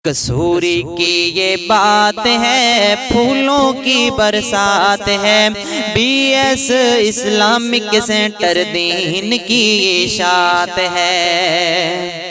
کسوری کی یہ بات ہے، پھولوں کی برسات ہے، بی ایس اسلامک سینٹر دین کی اشاعت ہے۔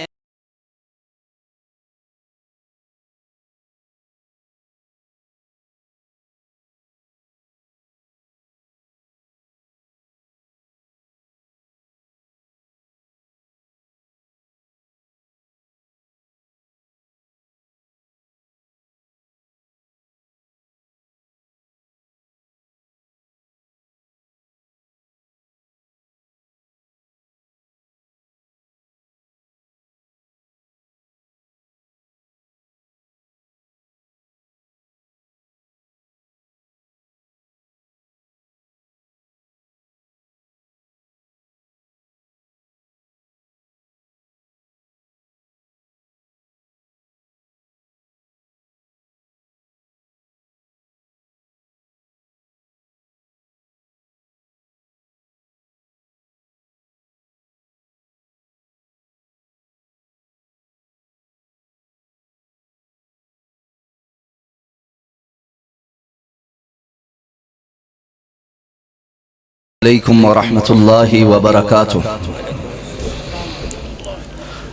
علیکم ورحمۃ اللہ وبرکاتہ۔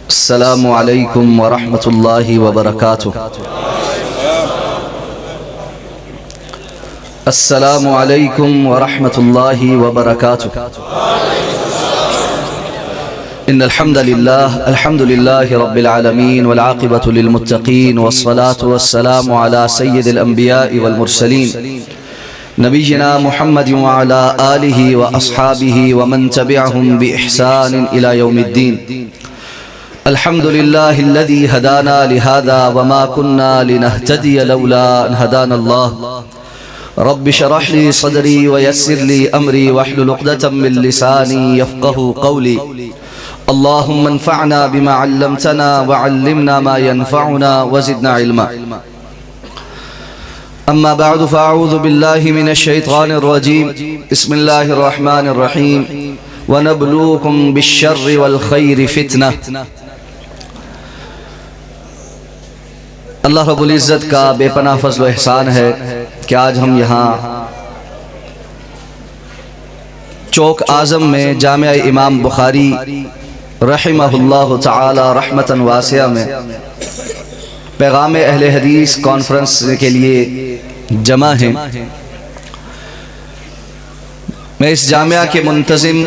السلام علیکم ورحمۃ اللہ وبرکاتہ۔ السلام علیکم ورحمۃ اللہ وبرکاتہ۔ ان الحمد للہ رب العالمین والعاقبۃ للمتقین والصلاة والسلام علی سید الانبیاء والمرسلین نبینا محمد وعلى آلہ واصحابہ ومن تبعہم بإحسان الى یوم الدین۔ الحمد للہ الذی ہدانا لہذا وما كنا لنہتدی لولا ان ہدانا اللہ۔ رب اشرح لی صدری ویسر لی امری واحلل عقدۃ من لسانی یفقہوا قولی۔ اللہم انفعنا بما علمتنا وعلمنا ما ينفعنا وزدنا علما۔ اما بعد فاعوذ باللہ من الشیطان الرجیم، بسم اللہ الرحمن الرحیم، ونبلوکم بالشر والخیر فتنہ۔ اللہ رب العزت کا بے پناہ فضل و احسان ہے کہ آج ہم یہاں چوک اعظم میں جامعہ امام بخاری رحمہ اللہ تعالی رحمتا واسعہ میں پیغام اہل حدیث کانفرنس کے لیے جمع ہیں۔ میں اس جامعہ کے منتظم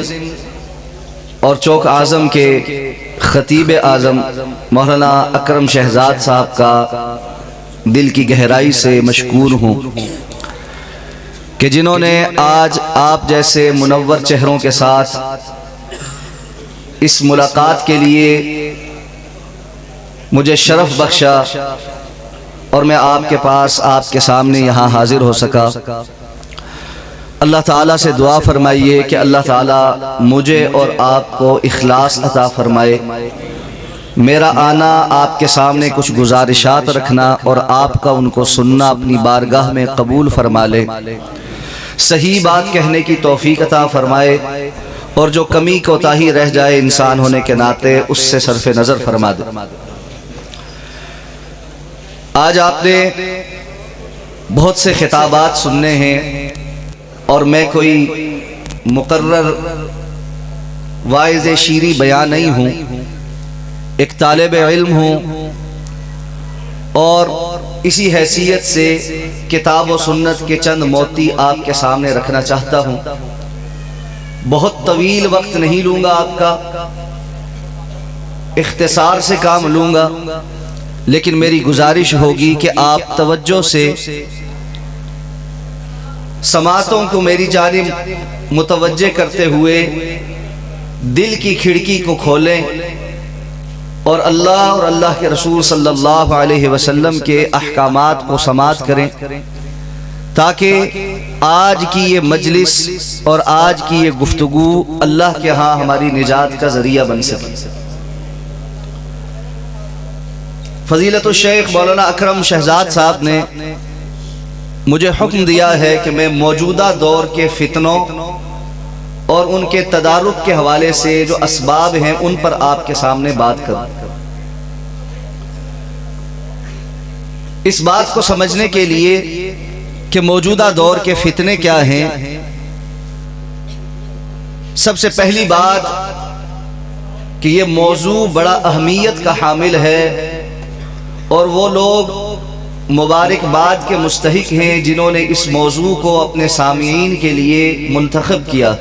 اور چوک اعظم کے خطیب اعظم مولانا اکرم شہزاد صاحب کا دل کی گہرائی سے مشکور ہوں کہ جنہوں نے آج آپ جیسے منور چہروں کے ساتھ اس ملاقات کے لیے مجھے شرف بخشا اور میں آپ کے پاس آپ کے سامنے یہاں حاضر ہو سکا۔ اللہ تعالیٰ سے دعا فرمائیے کہ اللہ تعالیٰ مجھے اور آپ کو اخلاص عطا فرمائے۔ میرا آنا آپ کے سامنے کچھ گزارشات رکھنا اور آپ کا ان کو سننا اپنی بارگاہ میں قبول فرما لے، صحیح بات کہنے کی توفیق عطا فرمائے، اور جو کمی کوتاہی رہ جائے انسان ہونے کے ناطے اس سے صرف نظر فرما دے۔ آج آپ نے بہت سے خطابات سننے ہیں اور میں کوئی مقرر واعظ شیریں بیان نہیں ہوں، ایک طالب علم ہوں، اور اسی حیثیت سے کتاب و سنت کے چند موتی آپ کے سامنے رکھنا چاہتا ہوں۔ بہت طویل وقت نہیں لوں گا آپ کا، اختصار سے کام لوں گا، لیکن میری گزارش ہوگی کہ آپ توجہ سے سماعتوں کو میری جانب متوجہ کرتے ہوئے دل کی کھڑکی کو کھولیں اور اللہ کے رسول صلی اللہ علیہ وسلم کے احکامات کو سماعت کریں، تاکہ آج کی یہ مجلس اور آج کی یہ گفتگو اللہ کے ہاں ہماری نجات کا ذریعہ بن سکے۔ فضیلت الشیخ مولانا اکرم شہزاد صاحب نے مجھے حکم دیا ہے کہ میں موجودہ دور کے فتنوں اور ان کے تدارک کے حوالے سے جو اسباب ہیں ان پر آپ کے سامنے بات کروں۔ اس بات کو سمجھنے کے لیے کہ موجودہ دور کے فتنے کیا ہیں، سب سے پہلی بات کہ یہ موضوع بڑا اہمیت کا حامل ہے، اور وہ لوگ مبارکباد کے مستحق ہیں جنہوں نے اس موضوع کو اپنے سامعین کے لیے منتخب کیا،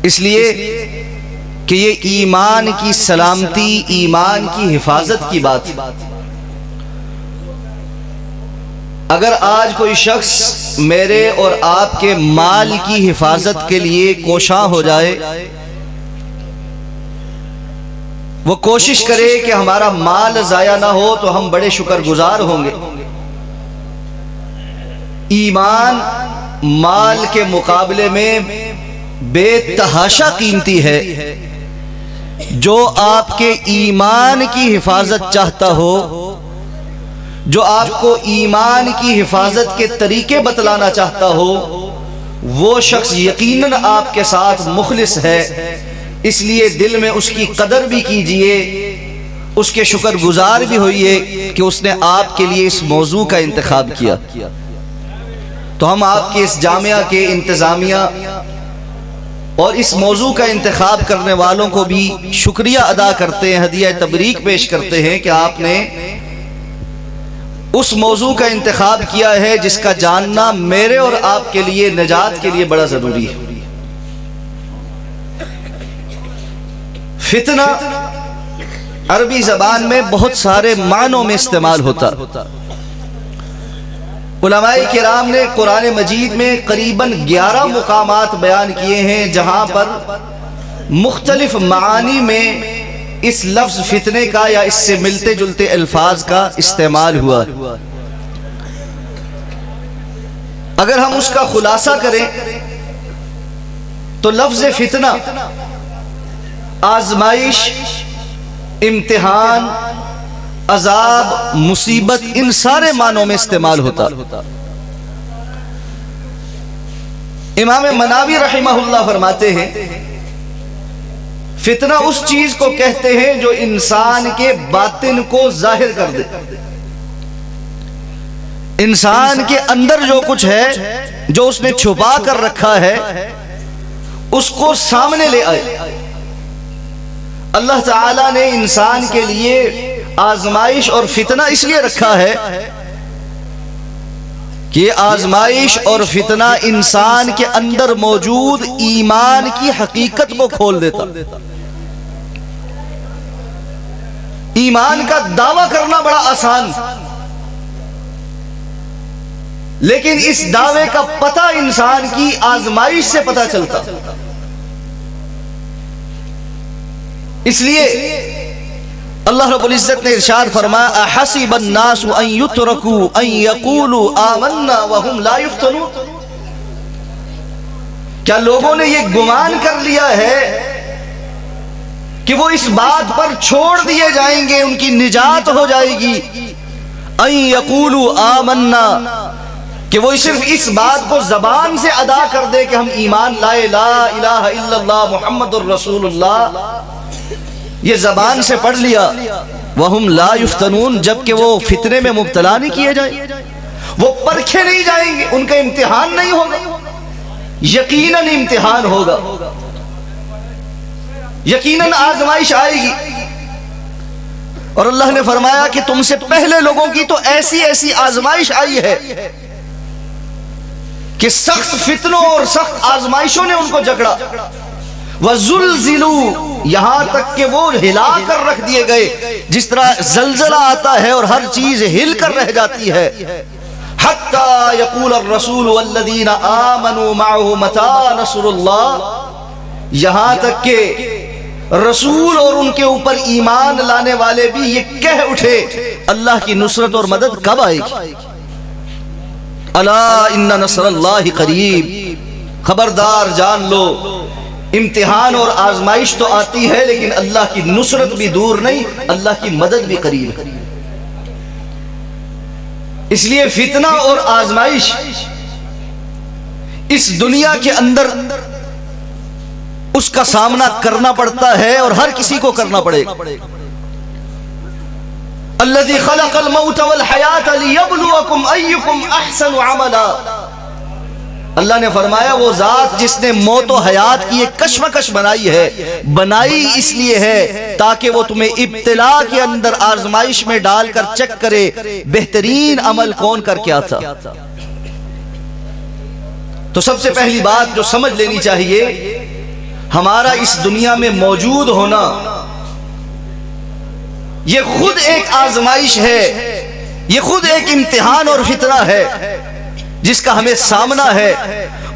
اس لیے کہ یہ ایمان کی سلامتی، ایمان کی حفاظت کی بات۔ اگر آج کوئی شخص میرے اور آپ کے مال کی حفاظت کے لیے کوشاں ہو جائے، وہ کوشش کرے کہ ہمارا مال ضائع نہ ہو، تو ہم بڑے شکر گزار ہوں گے۔ ایمان مال کے مقابلے میں بے تحاشا قیمتی ہے۔ جو آپ کے ایمان کی حفاظت چاہتا ہو، جو آپ کو ایمان کی حفاظت کے طریقے بتلانا چاہتا ہو، وہ شخص یقیناً آپ کے ساتھ مخلص ہے، اس لیے دل میں اس کی قدر بھی کیجئے، اس کے شکر گزار بھی ہوئیے کہ اس نے آپ کے لیے اس موضوع کا انتخاب کیا۔ تو ہم آپ کے اس جامعہ کے انتظامیہ اور اس موضوع کا انتخاب کرنے والوں کو بھی شکریہ ادا کرتے ہیں، ہدیہ تبریک پیش کرتے ہیں کہ آپ نے اس موضوع کا انتخاب کیا ہے جس کا جاننا میرے اور آپ کے لیے نجات کے لیے بڑا ضروری ہے۔ فتنہ عربی زبان میں بہت سارے معنوں میں استعمال ہوتا۔ علماء کرام نے قرآن مجید میں قریباً 11 مقامات بیان کیے ہیں جہاں پر مختلف معانی میں اس لفظ فتنے کا یا اس سے ملتے جلتے الفاظ کا استعمال ہوا۔ اگر ہم اس کا خلاصہ کریں تو لفظ فتنہ آزمائش، امتحان، عذاب، مصیبت، ان سارے معنوں میں استعمال ہوتا۔ امام مناوی رحمہ اللہ فرماتے ہیں فتنہ اس چیز کو کہتے ہیں جو انسان کے باطن کو ظاہر کر دے، انسان کے اندر جو کچھ ہے جو اس نے چھپا کر رکھا ہے اس کو سامنے لے آئے۔ اللہ تعالیٰ نے انسان کے لیے آزمائش اور فتنہ اس لیے رکھا ہے کہ یہ آزمائش اور فتنہ انسان کے اندر موجود ایمان کی حقیقت کو کھول دیتا۔ ایمان کا دعویٰ کرنا بڑا آسان، لیکن اس دعوے کا پتہ انسان کی آزمائش سے پتہ چلتا۔ اس لیے اللہ رب العزت نے ارشاد فرمایا احسب الناس ان یترکوا ان یقولوا آمنا وهم لا یفتنون، کیا لوگوں نے یہ گمان کر لیا ہے کہ وہ اس بات پر چھوڑ دیے جائیں گے، ان کی نجات ہو جائے گی، ان یقولوا آمنا، کہ وہ صرف اس بات کو زبان سے ادا کر دے کہ ہم ایمان لائے، لا الہ الا اللہ محمد الرسول اللہ، یہ زبان سے پڑھ لیا، وَهُمْ لَا يُفْتَنُونَ، جبکہ وہ فتنے میں مبتلا نہیں کیے جائیں، وہ پرکھے نہیں جائیں گے، ان کا امتحان نہیں ہوگا۔ یقیناً امتحان ہوگا، یقیناً آزمائش آئے گی۔ اور اللہ نے فرمایا کہ تم سے پہلے لوگوں کی تو ایسی ایسی آزمائش آئی ہے کہ سخت فتنوں اور سخت آزمائشوں نے ان کو جکڑا۔ وَزُلْزِلُوا، یہاں تک کہ وہ ہلا کر رکھ دیے گئے، جس طرح زلزلہ آتا ہے اور ہر چیز ہل کر رہ جاتی ہے۔ حَتَّى يَقُولَ الرَّسُولُ وَالَّذِينَ آمَنُوا مَعَهُ مَتَىٰ نَصْرُ اللَّهِ، یہاں تک کہ رسول اور ان کے اوپر ایمان لانے والے بھی یہ کہہ اٹھے اللہ کی نصرت اور مدد کب آئے گی؟ الا ان نصر اللہ قریب، خبردار جان لو امتحان اور آزمائش تو آتی ہے لیکن اللہ کی نصرت بھی دور نہیں، اللہ کی مدد بھی قریب ہے۔ اس لیے فتنہ اور آزمائش اس دنیا کے اندر اس کا سامنا کرنا پڑتا ہے اور ہر کسی کو کرنا پڑے گا۔ الذی خلق الموت والحیات لیبلوکم ایکم احسن عملا. اللہ نے فرمایا وہ ذات جس نے موت و حیات کی ایک کشمکش بنائی ہے، بنائی اس لیے ہے تاکہ وہ تمہیں ابتلا کے اندر آزمائش میں ڈال کر چیک کرے بہترین عمل کون کر کے آتا. تو سب سے پہلی بات جو سمجھ لینی چاہیے، ہمارا اس دنیا میں موجود ہونا یہ خود ایک آزمائش ہے، یہ خود ایک امتحان اور فتنہ ہے جس کا ہمیں سامنا ہے،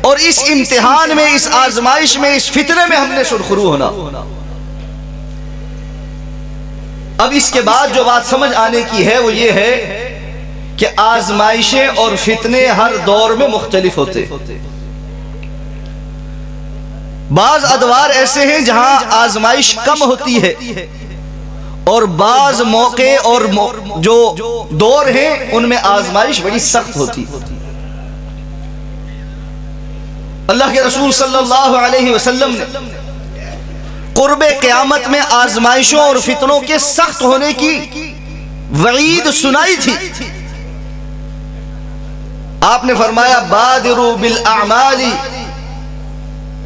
اور اس امتحان میں، اس آزمائش میں، اس فتنے میں ہم نے سرخرو ہونا. اب اس کے بعد جو بات سمجھ آنے کی ہے وہ یہ ہے کہ آزمائشیں اور فتنے ہر دور میں مختلف ہوتے. بعض ادوار ایسے ہیں جہاں آزمائش کم ہوتی ہے، اور بعض موقع اور جو دور ہیں ان میں آزمائش بڑی سخت ہوتی. اللہ کے رسول صلی اللہ علیہ وسلم نے قرب قیامت میں آزمائشوں اور فتنوں کے سخت ہونے کی وعید سنائی تھی. آپ نے فرمایا بادروا بالاعمال،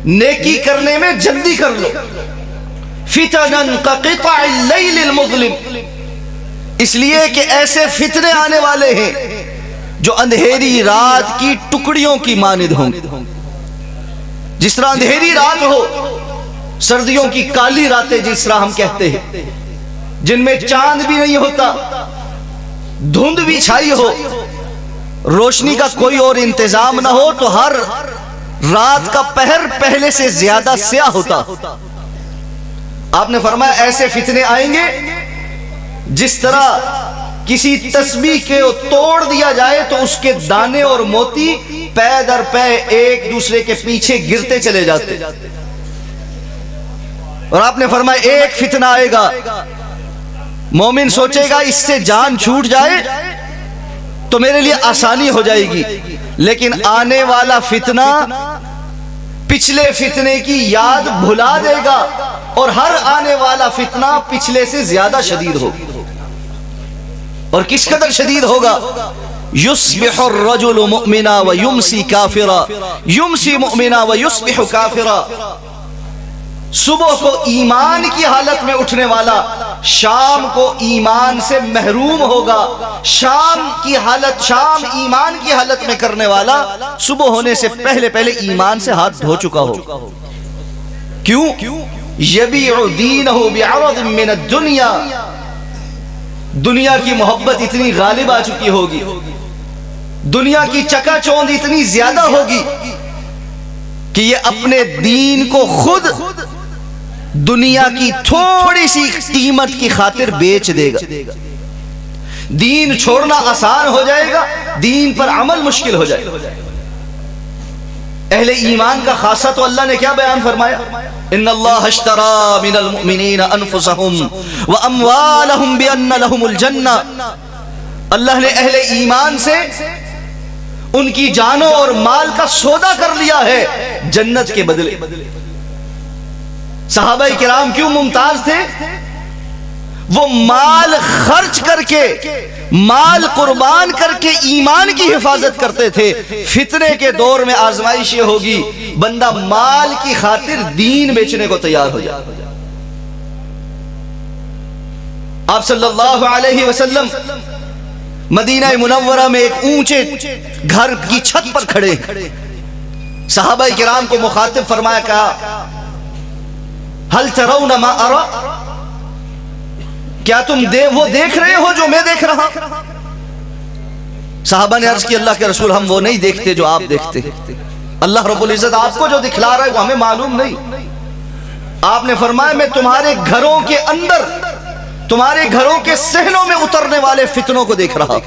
نیکی کرنے میں جلدی کر لو، فتنا کقطع اللیل المظلم، اس لیے کہ ایسے فتنے آنے والے ہیں جو اندھیری رات کی ٹکڑیوں کی مانند ہوں گے. جس طرح اندھیری رات ہو، سردیوں کی کالی راتیں جس طرح ہم کہتے ہیں، جن میں چاند بھی نہیں ہوتا، دھند بھی چھائی ہو، روشنی کا کوئی اور انتظام نہ ہو، تو ہر رات کا پہر پہلے سے زیادہ سیاہ ہوتا. آپ نے فرمایا ایسے فتنے آئیں گے جس طرح کسی تسبیح کے توڑ دیا جائے تو اس کے دانے اور موتی پے در پے ایک دوسرے کے پیچھے گرتے چلے جاتے. اور آپ نے فرمایا ایک فتنہ آئے گا، مومن سوچے گا اس سے جان چھوٹ جائے تو میرے لیے آسانی ہو جائے گی، لیکن آنے والا فتنہ پچھلے فتنے کی یاد بھلا دے گا، اور ہر آنے والا فتنہ پچھلے سے زیادہ شدید ہوگا. اور کس قدر شدید ہوگا؟ یصبح الرجل مؤمنا ویمسی کافرا، یمسی مؤمنا ویصبح کافرا. صبح کو ایمان کی حالت میں اٹھنے والا شام کو ایمان سے محروم ہوگا. شام ایمان کی حالت میں کرنے والا صبح ہونے سے پہلے ایمان سے ہاتھ دھو چکا ہوگا. کیوں؟ یبیع دینہ بعرض من الدنیا، دنیا کی محبت اتنی غالب آ چکی ہوگی، دنیا کی چکا چوند اتنی زیادہ ہوگی کہ یہ اپنے دین کو خود دنیا کی تھوڑی سی قیمت کی خاطر بیچ دے گا. دین چھوڑنا آسان ہو جائے گا، دین پر عمل مشکل ہو جائے گا. اہل ایمان کا خاصہ تو اللہ نے کیا بیان فرمایا؟ ان اللہ اشترى من المؤمنین انفسهم واموالهم بان لهم الجنہ. اللہ نے اہل ایمان سے ان کی جانوں اور مال کا سودا کر لیا ہے جنت کے بدلے. صحابہ کرام کیوں ممتاز تھے؟ وہ مال خرچ کر کے، مال قربان کر کے ایمان کی حفاظت کرتے تھے. فتنے کے دور میں آزمائش یہ ہوگی بندہ مال کی خاطر دین بیچنے کو تیار ہو جائے. آپ صلی اللہ علیہ وسلم مدینہ منورہ میں ایک اونچے گھر کی چھت پر کھڑے، صحابہ کرام کو مخاطب فرمایا، کہا هل ترون ما ارى، کیا تم وہ دیکھ رہے ہو جو میں دیکھ رہا؟ صحابہ نے عرض کی اللہ کے رسول ہم وہ نہیں دیکھتے جو آپ دیکھتے. اللہ رب العزت آپ کو جو دکھلا رہا ہے وہ ہمیں معلوم نہیں. آپ نے فرمایا میں تمہارے گھروں کے اندر، تمہارے گھروں کے صحنوں میں اترنے والے فتنوں کو دیکھ رہا.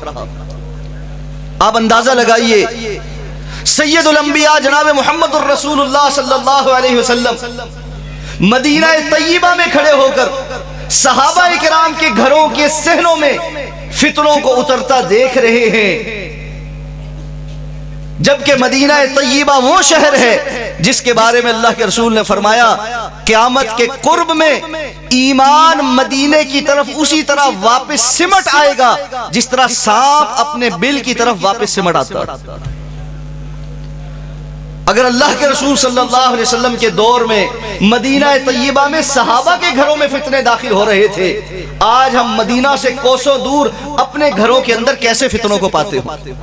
آپ اندازہ لگائیے سید الانبیاء جناب محمد الرسول اللہ صلی اللہ علیہ وسلم مدینہ طیبہ میں کھڑے ہو کر صحابہ کرام کے گھروں کے صحنوں میں فتنوں کو اترتا دیکھ رہے ہیں. جبکہ مدینہ طیبہ وہ شہر ہے جس کے بارے میں اللہ کے رسول نے فرمایا قیامت کے قرب میں ایمان مدینے کی طرف اسی طرح واپس سمٹ آئے گا جس طرح سانپ اپنے بل کی طرف واپس سمٹ آتا ہے۔ اگر اللہ کے رسول صلی اللہ علیہ وسلم کے دور میں مدینہ طیبہ میں صحابہ کے گھروں میں فتنے داخل ہو رہے تھے، آج ہم مدینہ سے کوسوں دور اپنے گھروں کے اندر کیسے فتنوں کو پاتے ہوں۔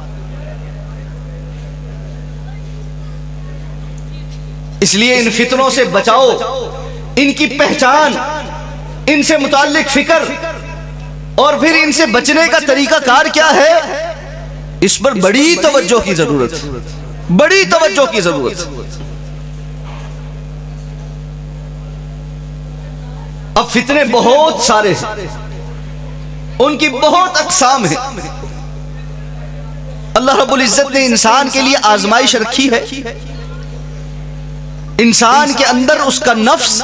اس لیے ان فتنوں سے بچاؤ، ان کی پہچان، ان سے متعلق فکر اور پھر ان سے بچنے کا طریقہ کار کیا ہے، اس پر بڑی توجہ کی ضرورت ہے، بڑی توجہ کی ضرورت ہے۔ اب فتنے بہت سارے ہیں، ان کی بہت اقسام ہیں۔ اللہ رب العزت نے انسان کے لیے آزمائش رکھی ہے۔ انسان کے اندر اس کا نفس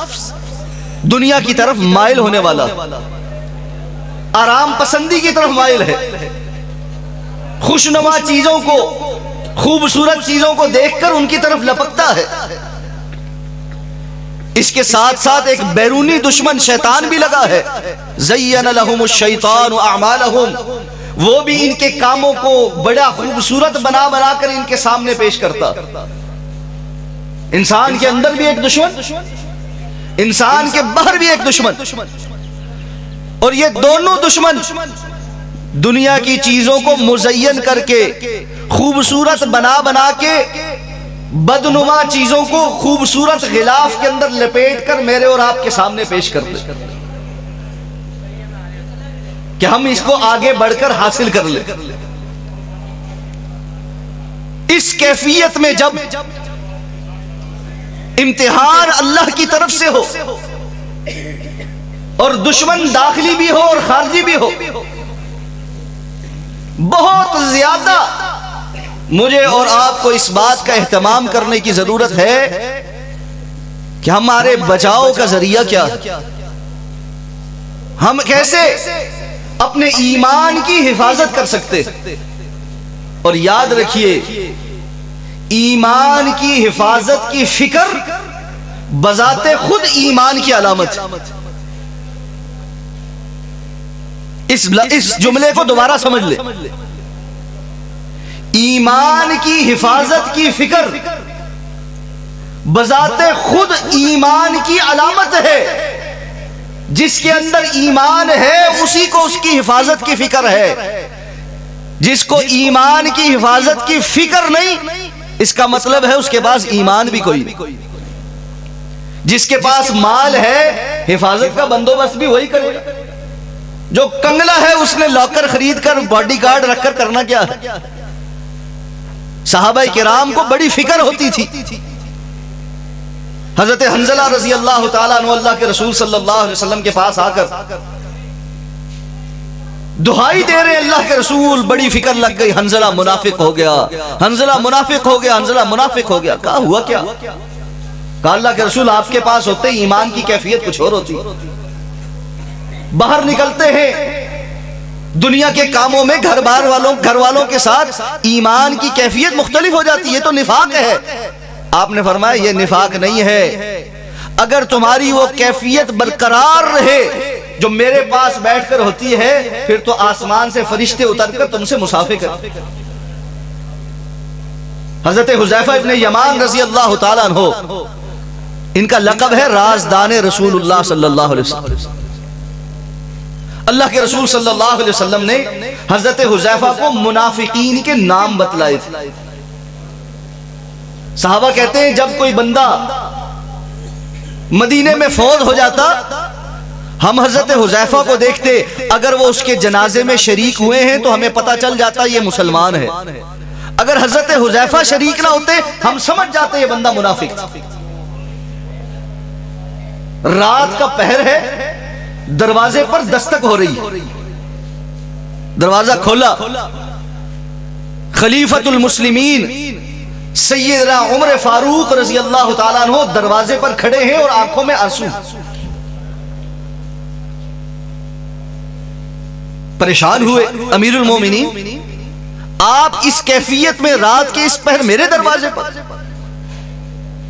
دنیا کی طرف مائل ہونے والا، آرام پسندی کی طرف مائل ہے، خوشنما چیزوں کو، خوبصورت چیزوں کو دیکھ کر ان کی طرف لپکتا ہے۔ اس کے ساتھ ساتھ ایک بیرونی دشمن شیطان بھی لگا ہے، زین لہم الشیطان اعمالہم، وہ بھی ان کے کاموں کو بڑا خوبصورت بنا بنا کر ان کے سامنے پیش کرتا۔ انسان کے اندر بھی ایک دشمن، انسان کے باہر بھی ایک دشمن، اور یہ دونوں دشمن دنیا کی چیزوں کو مزین کر کے، خوبصورت بنا بنا کے، بدنما چیزوں کو خوبصورت غلاف کے اندر لپیٹ کر میرے اور آپ کے سامنے پیش کرتے کہ ہم اس کو آگے بڑھ کر حاصل کر لیں۔ اس کیفیت میں جب امتحان اللہ کی طرف سے ہو اور دشمن داخلی بھی ہو اور خارجی بھی ہو، بہت زیادہ مجھے اور آپ کو اس بات کا اہتمام کرنے کی ضرورت ہے کہ ہمارے بچاؤ کا ذریعہ کیا ہے، ہم کیسے اپنے ایمان کی حفاظت کر سکتے۔ اور یاد رکھیے، ایمان کی حفاظت کی فکر بذات خود ایمان کی علامت۔ اس جملے کو دوبارہ سمجھ لے، ایمان کی حفاظت کی فکر بذات خود ایمان کی علامت ہے۔ جس کے اندر ایمان ہے اسی کو اس کی حفاظت کی فکر ہے، جس کو ایمان کی حفاظت کی فکر نہیں، اس کا مطلب ہے اس کے پاس ایمان بھی کوئی نہیں۔ جس کے پاس مال ہے حفاظت کا بندوبست بھی وہی کرے گا، جو کنگلا ہے اس نے لاکر خرید کر باڈی گارڈ رکھ کر کرنا کیا ہے۔ صحابہ کرام کو بڑی فکر ہوتی تھی۔ حضرت حنظلہ رضی اللہ تعالیٰ عنہ اللہ کے رسول صلی اللہ علیہ وسلم کے پاس آ کر دہائی دے رہے اللہ کے رسول، بڑی فکر لگ گئی، حنظلہ منافق ہو گیا، حنظلہ منافق ہو گیا، حنظلہ منافق ہو گیا۔ کہا ہوا کیا؟ کہا اللہ کے رسول آپ کے پاس ہوتے ایمان کی کیفیت کچھ اور ہوتی، باہر نکلتے ہیں دنیا کے کاموں میں گھر والوں کے ساتھ ایمان کی کیفیت مختلف ہو جاتی ہے، تو نفاق ہے۔ آپ نے فرمایا یہ نفاق نہیں ہے، اگر تمہاری وہ کیفیت برقرار رہے جو میرے پاس بیٹھ کر ہوتی ہے، پھر تو آسمان سے فرشتے اتر کر تم سے مصافحہ کرتے۔ حضرت حذیفہ ابن یمان رضی اللہ تعالیٰ عنہ، ان کا لقب ہے رازدان رسول اللہ صلی اللہ علیہ وسلم۔ اللہ کے رسول صلی اللہ علیہ وسلم نے حضرت حذیفہ کو منافقین کے نام بتلائے تھے۔ صحابہ کہتے ہیں جب کوئی بندہ مدینے میں فوت ہو جاتا، ہم حضرت حذیفہ کو دیکھتے، اگر وہ اس کے جنازے میں شریک ہوئے ہیں تو ہمیں پتہ چل جاتا یہ مسلمان ہے، اگر حضرت حذیفہ شریک نہ ہوتے ہم سمجھ جاتے یہ بندہ منافق تھا۔ رات کا پہر ہے، دروازے پر دستک ہو رہی، دروازہ کھولا، خلیفۃ المسلمین سیدنا عمر فاروق رضی اللہ تعالیٰ عنہ دروازے پر کھڑے ہیں اور آنکھوں میں آنسو، پریشان ہوئے۔ امیر المومنین آپ اس کیفیت میں رات کے اس پہر میرے دروازے پر؟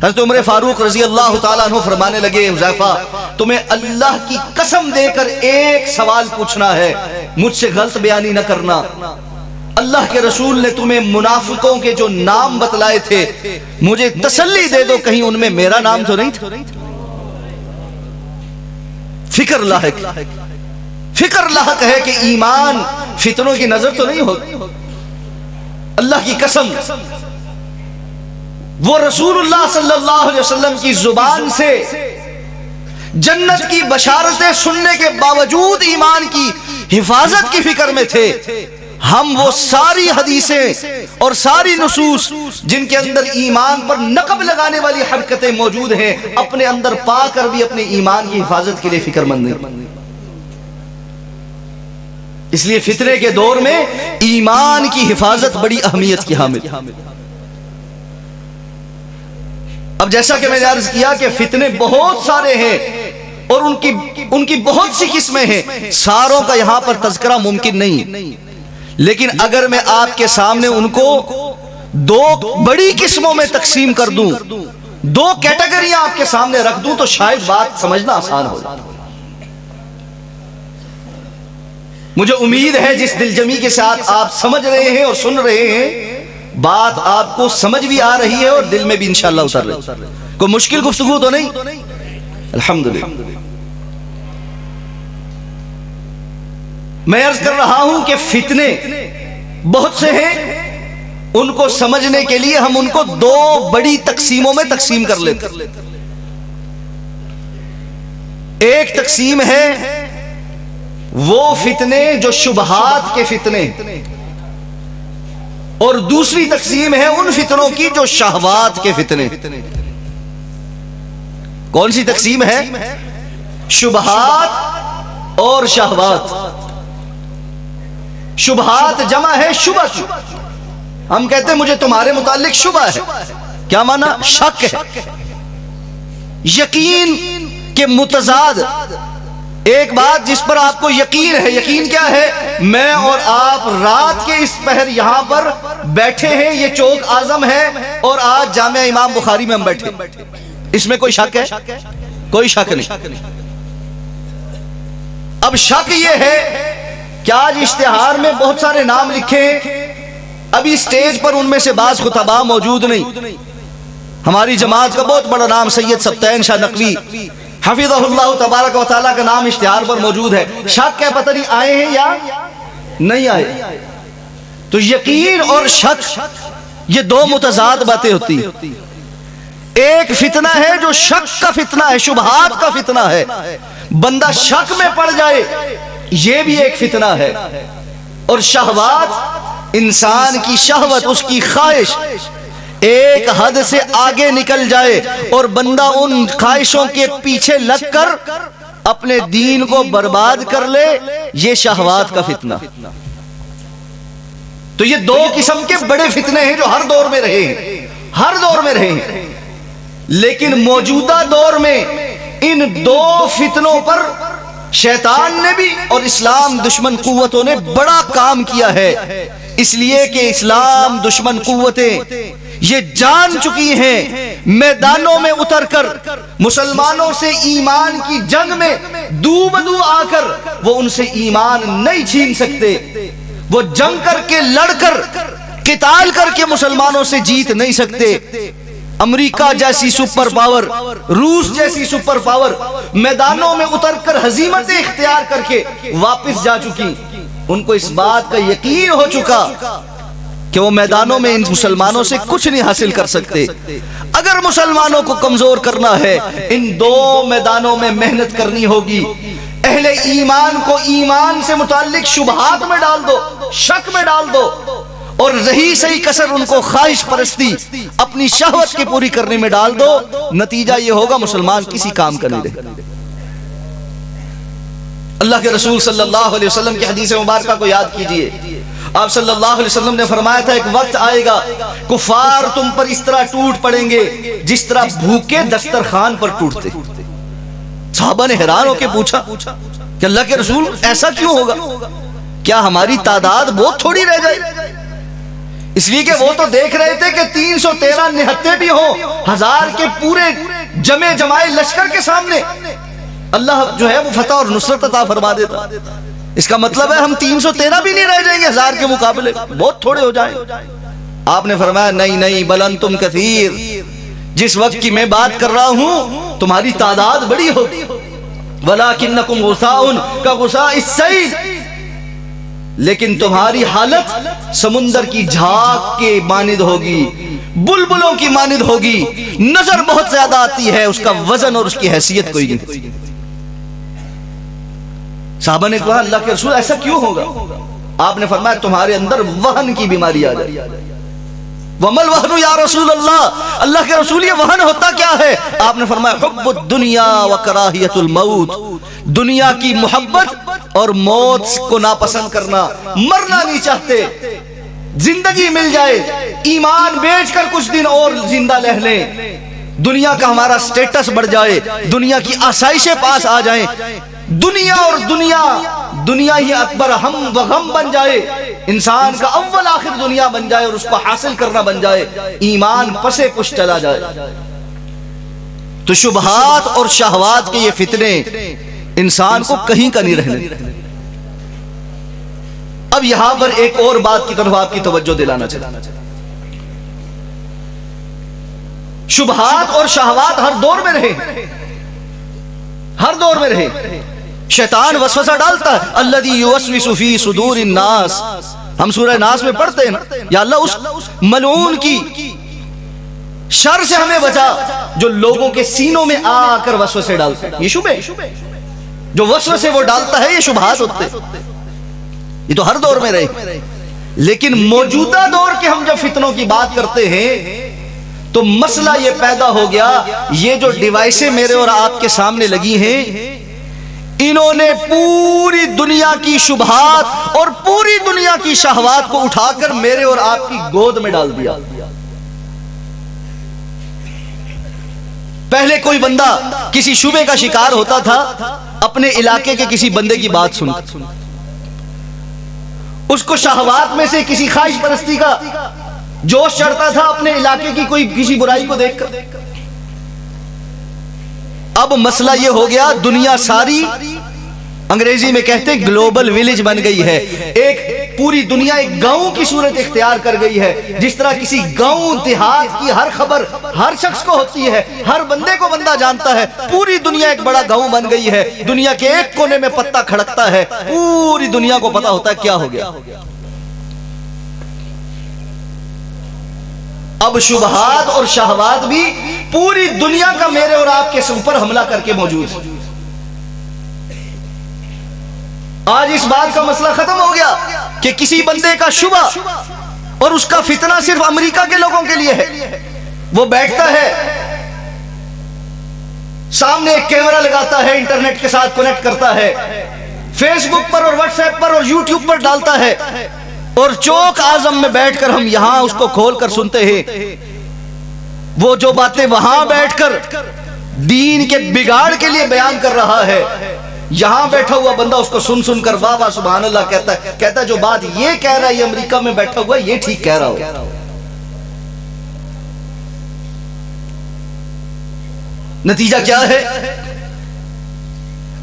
حضرت عمر فاروق رضی اللہ تعالیٰ عنہ فرمانے لگے حذیفہ تمہیں اللہ کی قسم دے کر ایک سوال پوچھنا ہے، مجھ سے غلط بیانی نہ کرنا۔ اللہ کے رسول نے تمہیں منافقوں کے جو نام بتلائے تھے مجھے تسلی دے دو کہیں ان میں میرا نام تو نہیں تھا؟ فکر لاحق ہے کہ ایمان فتنوں کی نظر تو نہیں ہوتی۔ اللہ کی قسم وہ رسول اللہ صلی اللہ علیہ وسلم کی زبان سے جنت کی بشارتیں سننے کے باوجود ایمان کی حفاظت کی فکر میں تھے۔ ہم وہ ساری حدیثیں اور ساری نصوص جن کے اندر ایمان پر نقب لگانے والی حرکتیں موجود ہیں اپنے اندر پا کر بھی اپنے ایمان کی حفاظت کے لیے فکر مند نہیں۔ اس لیے فتنے کے دور میں ایمان کی حفاظت بڑی اہمیت کی حامل۔ اب جیسا کہ میں نے عرض کیا کہ فتنے بہت سارے ہیں اور ان کی بہت سی قسمیں ہیں، ساروں کا یہاں پر تذکرہ ممکن نہیں، لیکن اگر میں آپ کے سامنے ان کو دو بڑی قسموں میں تقسیم کر دوں، دو کیٹیگریاں آپ کے سامنے رکھ دوں تو شاید بات سمجھنا آسان ہو جائے۔ مجھے امید ہے جس دل جمی کے ساتھ آپ سمجھ رہے ہیں اور سن رہے ہیں بات آپ کو سمجھ بھی آ رہی ہے اور دل میں بھی انشاءاللہ اتر رہی ہے۔ کوئی مشکل گفتگو تو نہیں؟ الحمدللہ۔ میں عرض کر رہا ہوں کہ فتنے بہت سے ہیں، ان کو سمجھنے کے لیے ہم ان کو دو بڑی تقسیموں میں تقسیم کر لیتے ہیں۔ ایک تقسیم ہے وہ فتنے جو شبہات کے فتنے، اور دوسری تقسیم ہے ان فتنوں کی جو شہوات کے فتنے۔ کون سی تقسیم ہے؟ شبہات اور شہوات۔ شبہات جمع ہے شبہ کی۔ ہم کہتے ہیں مجھے تمہارے متعلق شبہ ہے، کیا معنی؟ شک ہے، یقین کے متضاد ایک بات جس پر آپ کو یقین ہے۔ یقین کیا ہے؟ میں اور آپ رات کے اس پہر یہاں پر بیٹھے ہیں، یہ چوک اعظم ہے اور آج جامع امام بخاری میں ہم بیٹھے، اس میں کوئی شک ہے؟ کوئی شک نہیں۔ اب شک یہ ہے کہ آج اشتہار میں بہت سارے نام لکھے، ابھی سٹیج پر ان میں سے بعض خطباء موجود نہیں۔ ہماری جماعت کا بہت بڑا نام سید سبتین شاہ نقوی حفظہ اللہ تبارک و تعالیٰ کا نام اشتہار پر موجود ہے۔ شک ہے پتہ نہیں آئے ہیں یا نہیں آئے۔ تو یقین اور شک یہ دو متضاد باتیں ہوتی ہیں۔ ایک فتنہ ہے جو شک کا فتنہ ہے، شبہات کا فتنہ ہے، بندہ شک میں پڑ جائے، یہ بھی ایک فتنہ ہے۔ اور شہوات، انسان کی شہوت، اس کی خواہش ایک حد سے آگے نکل جائے اور بندہ ان خواہشوں کے پیچھے لگ کر اپنے دین کو برباد کر لے، یہ شہوات کا فتنہ۔ تو یہ دو قسم کے بڑے فتنے ہیں جو ہر دور میں رہے ہیں، ہر دور میں رہے ہیں۔ لیکن موجودہ دور میں ان دو فتنوں پر شیطان نے بھی اور اسلام دشمن قوتوں نے بڑا کام کیا ہے، اس لیے کہ اسلام دشمن قوتیں یہ جان چکی ہیں میدانوں میں اتر کر مسلمانوں سے ایمان کی جنگ میں دو بدو آ کر وہ ان سے ایمان نہیں چھین سکتے، وہ جنگ کر کے لڑ کر قتال کر کے مسلمانوں سے جیت نہیں سکتے۔ امریکہ جیسی سپر پاور، روس جیسی سپر پاور میدانوں میں اتر کر ہزیمتیں اختیار کر کے واپس جا چکی، ان کو اس بات کا یقین ہو چکا کہ وہ میدانوں میں ان مسلمانوں سے کچھ نہیں حاصل کر سکتے۔ اگر مسلمانوں کو کمزور کرنا ہے ان دو میدانوں میں محنت کرنی ہوگی۔ اہل ایمان کو ایمان سے متعلق شبہات میں ڈال دو، شک میں ڈال دو، اور رہی صحیح کسر ان کو خواہش پرستی اپنی شہوت کی پوری کرنے میں ڈال دو، نتیجہ یہ ہوگا مسلمان کسی کام کا نہیں رہے۔ اللہ کے رسول صلی اللہ علیہ وسلم کی حدیث مبارکہ کو یاد کیجئے، آپ صلی اللہ علیہ وسلم نے فرمایا تھا ایک وقت آئے گا کفار تم پر اس طرح ٹوٹ پڑیں گے جس طرح بھوکے دسترخوان پر ٹوٹتے۔ صحابہ نے حیران ہو کے پوچھا کہ اللہ کے رسول ایسا کیوں ہوگا؟ کیا ہماری تعداد بہت تھوڑی رہ جائے؟ اس لیے کہ وہ تو دیکھ رہے تھے کہ 313 نہتے بھی ہوں 1000 کے پورے جمائے لشکر کے سامنے اللہ جو ہے وہ فتح اور نصرت عطا فرما دیتا. اس کا مطلب ہے ہم 313 بھی نہیں رہ جائیں گے 1000 کے مقابلے, بہت تھوڑے ہو جائیں. آپ نے فرمایا نہیں بل انتم کثیر, جس وقت کی میں بات کر رہا ہوں تمہاری تعداد بڑی ہوگی. وَلَكِنَّكُمْ غُثَاءٌ كَغُثَاءِ السَّيْلِ, لیکن تمہاری حالت سمندر کی جھاگ کے مانند ہوگی, بلبلوں کی مانند ہوگی, نظر بہت زیادہ آتی ہے, اس کا وزن اور اس کی حیثیت کوئی نہیں. صحابہ نے کہا اللہ کے رسول ایسا کیوں ہوگا؟ آپ نے فرمایا تمہارے اندر وہن کی بیماری آ جائے. وَمَا الْوَهْنُ یا رسول اللہ, اللہ کے رسول یہ وہن ہوتا کیا ہے؟ آپ نے فرمایا حب الدنیا وکراہیت الموت, دنیا کی محبت اور موت کو ناپسند کرنا. مرنا نہیں چاہتے, زندگی مل جائے, ایمان بیچ کر کچھ دن اور زندہ رہ لیں, دنیا کا ہمارا سٹیٹس بڑھ جائے, دنیا کی آسائشیں پاس آ جائیں, دنیا اور دنیا ہی اکبر ہم و غم بن جائے, انسان کا اول آخر دنیا بن جائے اور اس کو حاصل کرنا بن جائے, ایمان پسے پش چلا جائے. تو شبہات اور شہوات کے یہ فتنے انسان کو کہیں کا نہیں رہنے. اب یہاں پر ایک اور بات کی طرف آپ کی توجہ دلانا چاہتا. شبہات اور شہوات ہر دور میں رہے, ہر دور میں رہے. شیطان وسوسہ ڈالتا ہے, الذی یوسوس فی صدور الناس, ہم سورہ ناس میں پڑھتے ہیں یا اللہ اس ملعون کی شر سے ہمیں بچا جو لوگوں کے سینوں میں آ کر وسوسے ڈالتا ہے. یہ شبہ جو وسوسے وہ ڈالتا ہے یہ شبہات ہوتے ہیں. یہ تو ہر دور میں رہے, لیکن موجودہ دور کے ہم جب فتنوں کی بات کرتے ہیں تو مسئلہ یہ پیدا ہو گیا, یہ جو ڈیوائسیں میرے اور آپ کے سامنے لگی ہیں انہوں نے پوری دنیا کی شبہات اور پوری دنیا کی شہوات کو اٹھا کر میرے اور آپ کی گود میں ڈال دیا. پہلے کوئی بندہ کسی شبہ کا شکار ہوتا تھا, اپنے علاقے کے کسی بندے کی بات سن اس کو شہوات میں سے کسی خواہش پرستی کا جوش چڑھتا تھا اپنے علاقے کی کوئی کسی برائی کو دیکھ کر. اب مسئلہ یہ ہو گیا دنیا ساری انگریزی میں کہتے ہیں گلوبل ویلیج بن گئی ہے, ایک پوری دنیا ایک گاؤں کی صورت اختیار کر گئی ہے. جس طرح کسی گاؤں دیہات کی ہر خبر ہر شخص کو ہوتی ہے, ہر بندے کو بندہ جانتا ہے, پوری دنیا ایک بڑا گاؤں بن گئی ہے. دنیا کے ایک کونے میں پتا کھڑکتا ہے, پوری دنیا کو پتا ہوتا ہے کیا ہو گیا. اب شبہات اور شہوات بھی پوری دنیا کا میرے اور آپ کے اوپر حملہ کر کے موجود ہے. آج اس بات کا مسئلہ ختم ہو گیا کہ کسی بندے کا شبہ اور اس کا فتنہ صرف امریکہ کے لوگوں کے لیے ہے. وہ بیٹھتا ہے سامنے ایک کیمرہ لگاتا ہے, انٹرنیٹ کے ساتھ کنیکٹ کرتا ہے, فیس بک پر اور واٹس ایپ پر اور یوٹیوب پر ڈالتا ہے, اور چوک اعظم میں بیٹھ کر ہم یہاں اس کو کھول کر سنتے ہیں. وہ جو باتیں وہاں بیٹھ کر دین کے بگاڑ کے لیے بیان کر رہا ہے, یہاں بیٹھا ہوا بندہ اس کو سن سن کر واہ واہ سبحان اللہ کہتا ہے جو بات یہ کہہ رہا ہے یہ امریکہ میں بیٹھا ہوا یہ ٹھیک کہہ رہا ہو. نتیجہ کیا ہے؟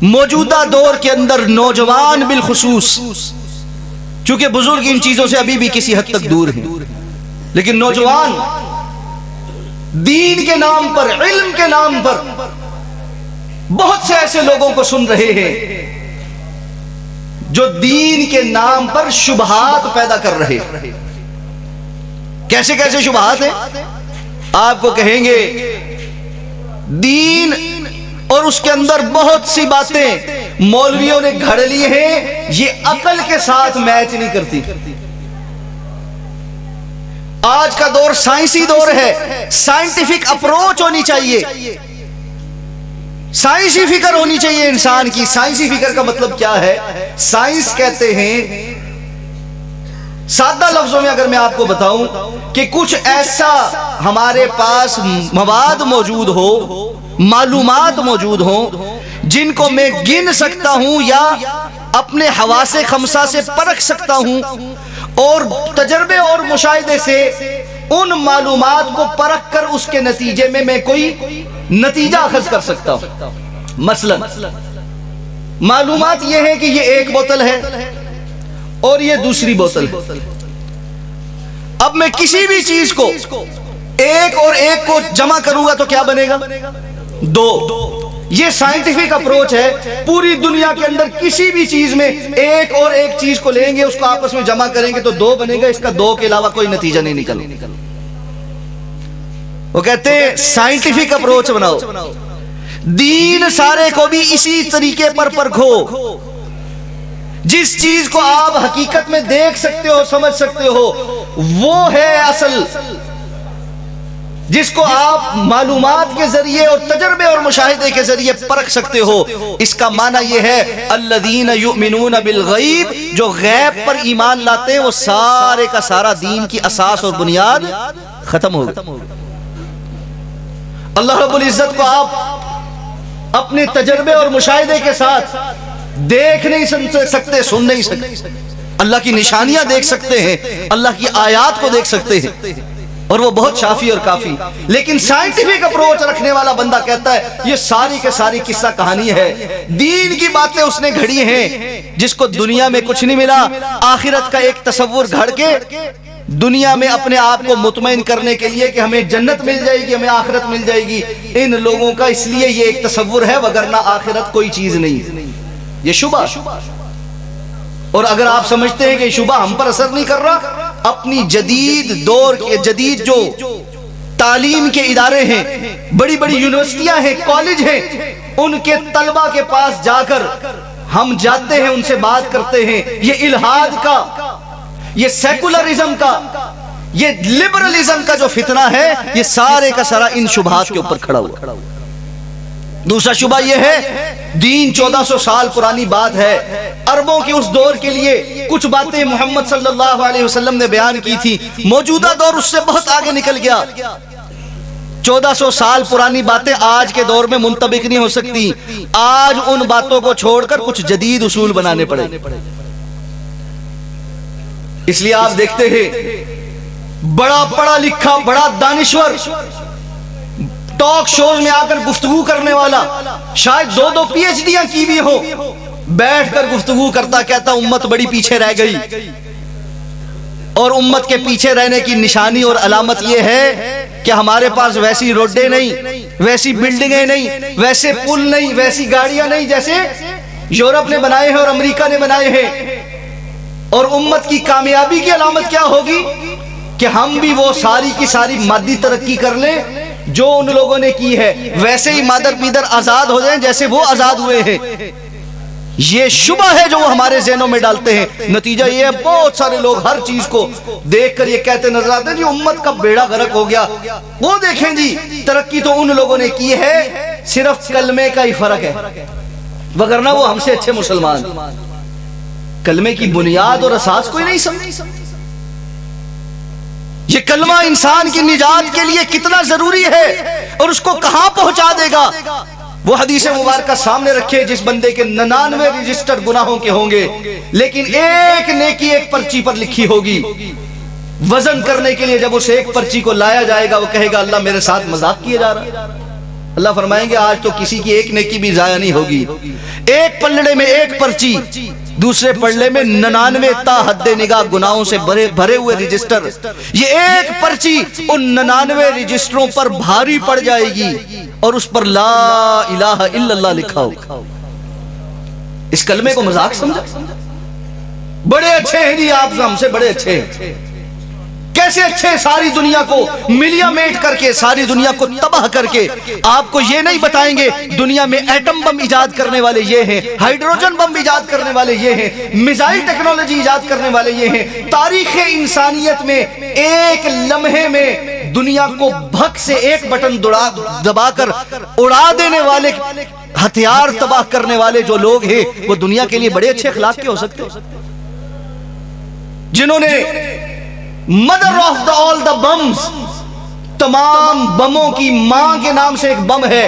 موجودہ دور کے اندر نوجوان بالخصوص, چونکہ بزرگ ان چیزوں سے ابھی بھی کسی حد تک دور ہیں, لیکن نوجوان دین کے نام پر, علم کے نام پر بہت سے ایسے لوگوں کو سن رہے ہیں جو دین کے نام پر شبہات پیدا کر رہے ہیں. کیسے کیسے شبہات ہیں؟ آپ کو کہیں گے دین اور اس کے اندر بہت سی باتیں مولویوں نے گھڑ لی ہیں, یہ عقل کے ساتھ میچ نہیں کرتی. آج کا دور سائنسی دور ہے, سائنٹیفک اپروچ ہونی چاہیے, سائنسی فکر ہونی چاہیے انسان کی. سائنسی فکر کا مطلب کیا ہے؟ سائنس کہتے ہیں سادہ لفظوں میں اگر میں آپ کو بتاؤں کہ کچھ ایسا ہمارے پاس مواد موجود ہو, معلومات موجود ہوں جن کو میں گن سکتا ہوں یا اپنے حواس خمسہ سے پرکھ سکتا ہوں, اور تجربے اور مشاہدے سے ان معلومات کو پرکھ کر اس کے نتیجے میں کوئی نتیجہ اخذ کر سکتا ہوں. مثلا معلومات یہ ہے کہ یہ ایک بوتل ہے اور یہ دوسری بوتل ہے. اب میں کسی بھی چیز کو ایک اور ایک کو جمع کروں گا تو کیا بنے گا؟ 2. یہ سائنٹیفک اپروچ ہے. پوری دنیا کے اندر کسی بھی چیز میں ایک اور ایک چیز کو لیں گے, اس کو آپس میں جمع کریں گے تو 2 بنے گا. اس کا 2 کے علاوہ کوئی نتیجہ نہیں نکلے. وہ کہتے ہیں سائنٹیفک اپروچ بناؤ. دین سارے کو بھی اسی طریقے پر پرکھو. جس چیز کو آپ حقیقت میں دیکھ سکتے ہو, سمجھ سکتے ہو, وہ ہے اصل. جس کو آپ معلومات کے ذریعے اور تجربے اور مشاہدے کے ذریعے پرکھ سکتے ہو. اس کا معنی یہ ہے الذین یؤمنون بالغیب, جو غیب پر ایمان لاتے ہیں وہ سارے کا سارا دین کی اساس اور بنیاد ختم ہو گئی. اللہ رب العزت کو آپ اپنے تجربے اور مشاہدے کے ساتھ دیکھ نہیں سکتے, سن نہیں سکتے. اللہ کی نشانیاں دیکھ سکتے ہیں, اللہ کی آیات کو دیکھ سکتے ہیں, اور وہ بہت شافی اور کافی. لیکن سائنٹیفک اپروچ رکھنے والا بندہ کہتا ہے یہ ساری کے ساری قصہ کہانی ہے. دین کی باتیں اس نے گھڑی ہیں جس کو دنیا میں کچھ نہیں ملا. آخرت کا ایک تصور گھڑ کے دنیا میں اپنے آپ کو مطمئن کرنے کے لیے کہ ہمیں جنت مل جائے گی, ہمیں آخرت مل جائے گی. ان لوگوں کا اس لیے یہ ایک تصور ہے, وگرنہ آخرت کوئی چیز نہیں. یہ شبہ. اور اگر آپ سمجھتے ہیں کہ شبہ ہم پر اثر نہیں کر رہا, اپنی جدید دور کے جدید جو تعلیم کے ادارے ہیں, بڑی بڑی یونیورسٹیاں ہیں, کالج ہیں, ان کے طلبہ کے پاس جا کر ہم جاتے ہیں, ان سے بات کرتے ہیں. یہ الہاد کا, یہ سیکولرزم کا, یہ لبرلزم کا جو فتنہ ہے, یہ سارے کا سارا ان شبہات کے اوپر کھڑا ہوا. دوسرا شبہ یہ ہے دین 1400 سال پرانی بات ہے. عربوں کے اس دور کے لیے کچھ باتیں محمد صلی اللہ علیہ وسلم نے بیان کی تھی. موجودہ دور اس سے بہت آگے نکل گیا. 1400 سال پرانی باتیں آج کے دور میں منطبق نہیں ہو سکتی. آج ان باتوں کو چھوڑ کر کچھ جدید اصول بنانے پڑے. اس لیے آپ دیکھتے ہیں بڑا پڑھا لکھا, بڑا دانشور, ٹاک شوز میں آ کر گفتگو کرنے والا, شاید 2 پی ایچ ڈیاں کی بھی ہو, بیٹھ کر گفتگو کرتا کہتا امت بڑی پیچھے رہ گئی. اور امت کے پیچھے رہنے کی نشانی اور علامت یہ ہے کہ ہمارے پاس ویسی روڈیں نہیں, ویسی بلڈنگیں نہیں, ویسے پل نہیں, ویسی گاڑیاں نہیں جیسے یورپ نے بنائے ہیں اور امریکہ نے بنائے ہیں. اور امت کی کامیابی کی علامت کیا ہوگی کہ ہم بھی وہ ساری کی ساری مادی ترقی کر لیں جو ان لوگوں نے کی ہے, ویسے ہی مادر پیدر آزاد ہو جائیں جیسے وہ آزاد ہوئے ہیں. یہ شبہ ہے جو وہ ہمارے ذہنوں میں ڈالتے ہیں. نتیجہ یہ ہے بہت سارے لوگ ہر چیز کو دیکھ کر یہ کہتے نظر آتے ہیں جی امت کا بیڑا غرق ہو گیا. وہ دیکھیں جی ترقی تو ان لوگوں نے کی ہے, صرف کلمے کا ہی فرق ہے, وگرنہ وہ ہم سے اچھے مسلمان. کلمے کی بنیاد اور اساس کوئی نہیں سمجھ. یہ کلمہ انسان کی نجات کے لیے کتنا ضروری ہے اور اس کو کہاں پہنچا دے گا. وہ حدیث مبارکہ سامنے رکھے جس بندے کے 99 رجسٹر گناہوں کے ہوں گے لیکن ایک نیکی ایک پرچی پر لکھی ہوگی. وزن کرنے کے لیے جب اسے ایک پرچی کو لایا جائے گا وہ کہے گا اللہ میرے ساتھ مذاق کیا جا رہا ہے. اللہ فرمائیں گے آج تو کسی کی ایک نیکی بھی ضائع نہیں ہوگی. ایک پلڑے میں ایک پرچی, دوسرے پلڑے میں 99 تا حد نگاہ گناہوں سے بھرے ہوئے رجسٹر. یہ ایک پرچی ان 99 رجسٹروں پر بھاری پڑ جائے گی اور اس پر لا الہ الا اللہ لکھا ہوگا. اس کلمے کو مذاق سمجھا؟ بڑے اچھے ہیں جی آپ ہم سے بڑے اچھے ہیں. کیسے اچھے, ساری دنیا کو ملیا میٹ کر کے, ساری دنیا کو تباہ کر کے. آپ کو یہ نہیں بتائیں گے دنیا میں ایٹم بم ایجاد کرنے والے یہ ہیں, ہائیڈروجن بم ایجاد کرنے والے یہ ہیں, میزائل ٹیکنالوجی ایجاد کرنے والے یہ ہیں. تاریخ انسانیت میں ایک لمحے میں دنیا کو بھک سے ایک بٹن دبا کر اڑا دینے والے, ہتھیار تباہ کرنے والے جو لوگ ہیں وہ دنیا کے لیے بڑے اچھے اخلاق کے ہو سکتے ہیں. جنہوں نے mother of the all the bums, تمام بموں کی ماں کے نام سے ایک بم ہے,